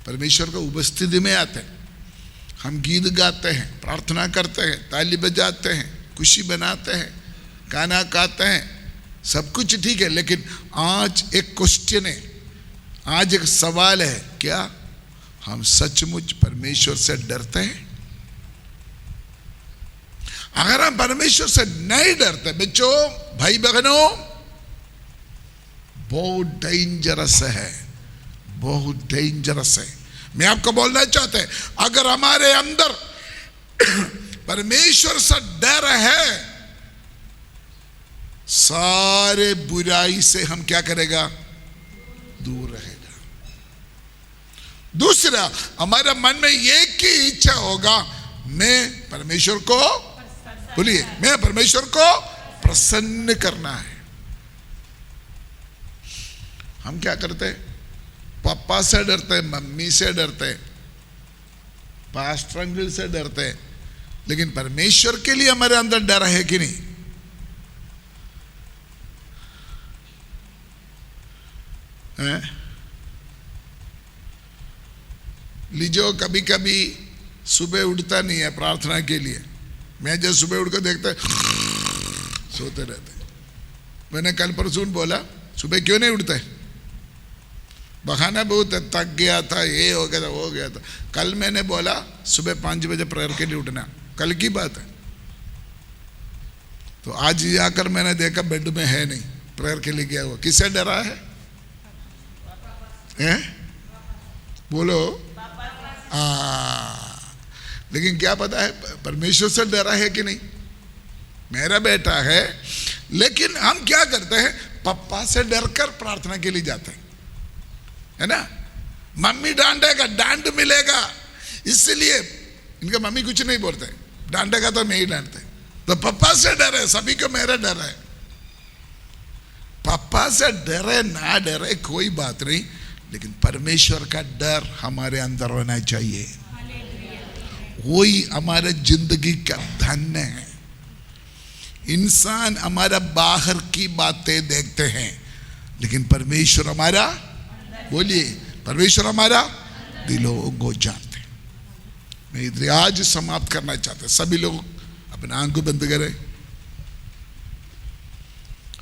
Speaker 1: परमेश्वर को उपस्थिति में आते हैं। हम गीत गाते हैं, प्रार्थना करते हैं, ताली बजाते हैं, खुशी बनाते हैं, गाना गाते हैं, सब कुछ ठीक है। लेकिन आज एक क्वेश्चन है, आज एक सवाल है, क्या हम सचमुच परमेश्वर से डरते हैं? अगर हम परमेश्वर से नहीं डरते बच्चों, भाई बहनों, बहुत डेंजरस है, बहुत डेंजरस है। मैं आपको बोलना चाहता हूं, अगर हमारे अंदर परमेश्वर से डर है, सारे बुराई से हम क्या करेगा? दूर रहेगा। दूसरा, हमारे मन में एक ही इच्छा होगा, मैं परमेश्वर को, बोलिए, मैं परमेश्वर को प्रसन्न करना है। हम क्या करते हैं? पापा से डरते हैं, मम्मी से डरते हैं, पास्टर अंकल से डरते हैं, लेकिन परमेश्वर के लिए हमारे अंदर डर है कि नहीं? लीजो, कभी कभी सुबह उठता नहीं है प्रार्थना के लिए। मैं जब सुबह उठकर देखता सोते रहते। मैंने कल परसों बोला, सुबह क्यों नहीं उठते? बहाना बहुत थक गया था, ये हो गया था, वो हो गया था। कल मैंने बोला सुबह 5 बजे प्रेयर के लिए उठना, कल की बात है। तो आज जाकर मैंने देखा बेड में है नहीं, प्रेयर के लिए गया हुआ। किससे डरा है? बोलो। लेकिन क्या पता है परमेश्वर से डरा है कि नहीं? मेरा बेटा है, लेकिन हम क्या करते हैं? पापा से डरकर प्रार्थना के लिए जाते हैं, है ना? मम्मी डांटेगा, डांट मिलेगा, इसलिए इनका मम्मी कुछ नहीं बोलते, डांटेगा तो मैं ही डांटते। तो पापा से डर है, सभी को मेरा डर है। पापा से डरे ना डरे कोई बात नहीं, लेकिन परमेश्वर का डर हमारे अंदर होना चाहिए। वही हमारे जिंदगी का धन है। इंसान हमारा बाहर की बातें देखते हैं, लेकिन परमेश्वर हमारा, बोलिए, परमेश्वर हमारा दिलों को जानते हैं। मैं इधर आज समाप्त करना चाहता, सभी लोग अपना आंख बंद करें,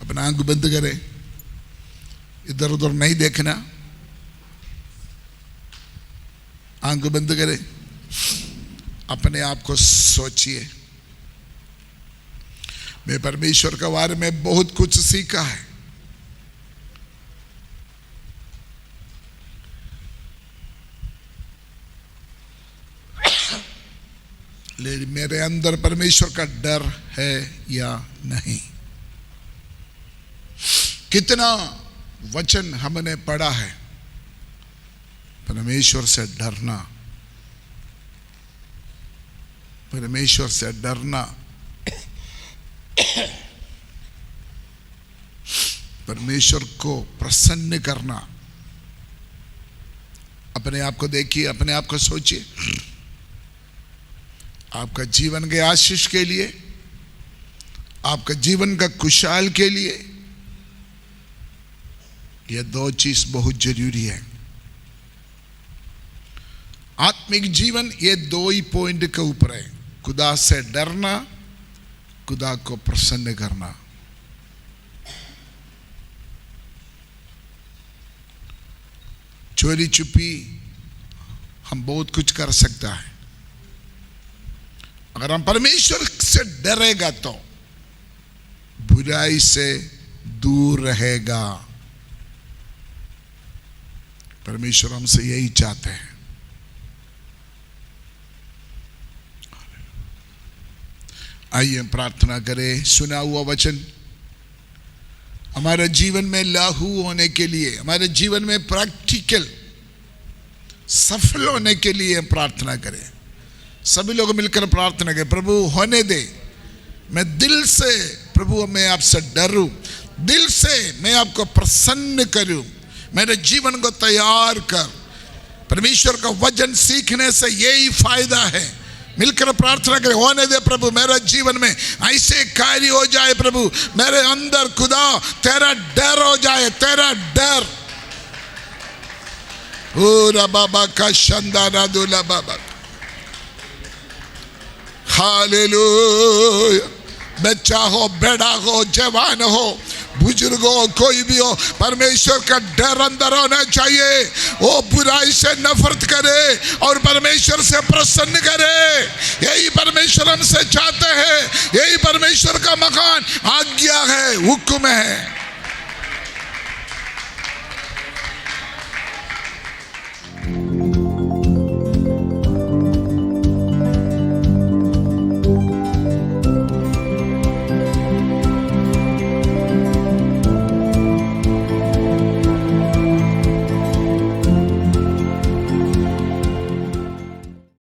Speaker 1: अपना आंख बंद करें, इधर उधर नहीं देखना, आंख बंद करें, अपने आप को सोचिए। मैं परमेश्वर के बारे में बहुत कुछ सीखा है, लेकिन मेरे अंदर परमेश्वर का डर है या नहीं। कितना वचन हमने पढ़ा है परमेश्वर से डरना, परमेश्वर से डरना, परमेश्वर को प्रसन्न करना। अपने आप को देखिए, अपने आप को सोचिए, आपका जीवन के आशीष के लिए, आपका जीवन का खुशहाल के लिए ये दो चीज बहुत जरूरी है। आत्मिक जीवन ये दो ही पॉइंट के ऊपर है, खुदा से डरना, खुदा को प्रसन्न करना। चोरी छुपी हम बहुत कुछ कर सकता है, अगर हम परमेश्वर से डरेगा तो बुराई से दूर रहेगा। परमेश्वर हमसे यही चाहते हैं। आइए प्रार्थना करें। सुना हुआ वचन हमारे जीवन में लागू होने के लिए, हमारे जीवन में प्रैक्टिकल सफल होने के लिए प्रार्थना करें। सभी लोग मिलकर प्रार्थना करें, प्रभु होने दे, मैं दिल से प्रभु मैं आपसे डरूं, दिल से मैं आपको प्रसन्न करूं, मेरे जीवन को तैयार कर। परमेश्वर का वचन सीखने से यही फायदा है। मिलकर प्रार्थना करें, होने दे प्रभु मेरे जीवन में ऐसे कार्य हो जाए, प्रभु मेरे अंदर खुदा तेरा डर हो जाए, तेरा डर। ओ बाबा का शानदार दुला बाबा, हालेलुया। बच्चा हो, बेड़ा हो, जवान हो, बुजुर्ग हो, कोई भी हो, परमेश्वर का डर अंदर होना चाहिए। वो बुराई से नफरत करे और परमेश्वर से प्रसन्न करे। यही परमेश्वर हमसे चाहते हैं, यही परमेश्वर का मकान आज्ञा है, हुक्म है।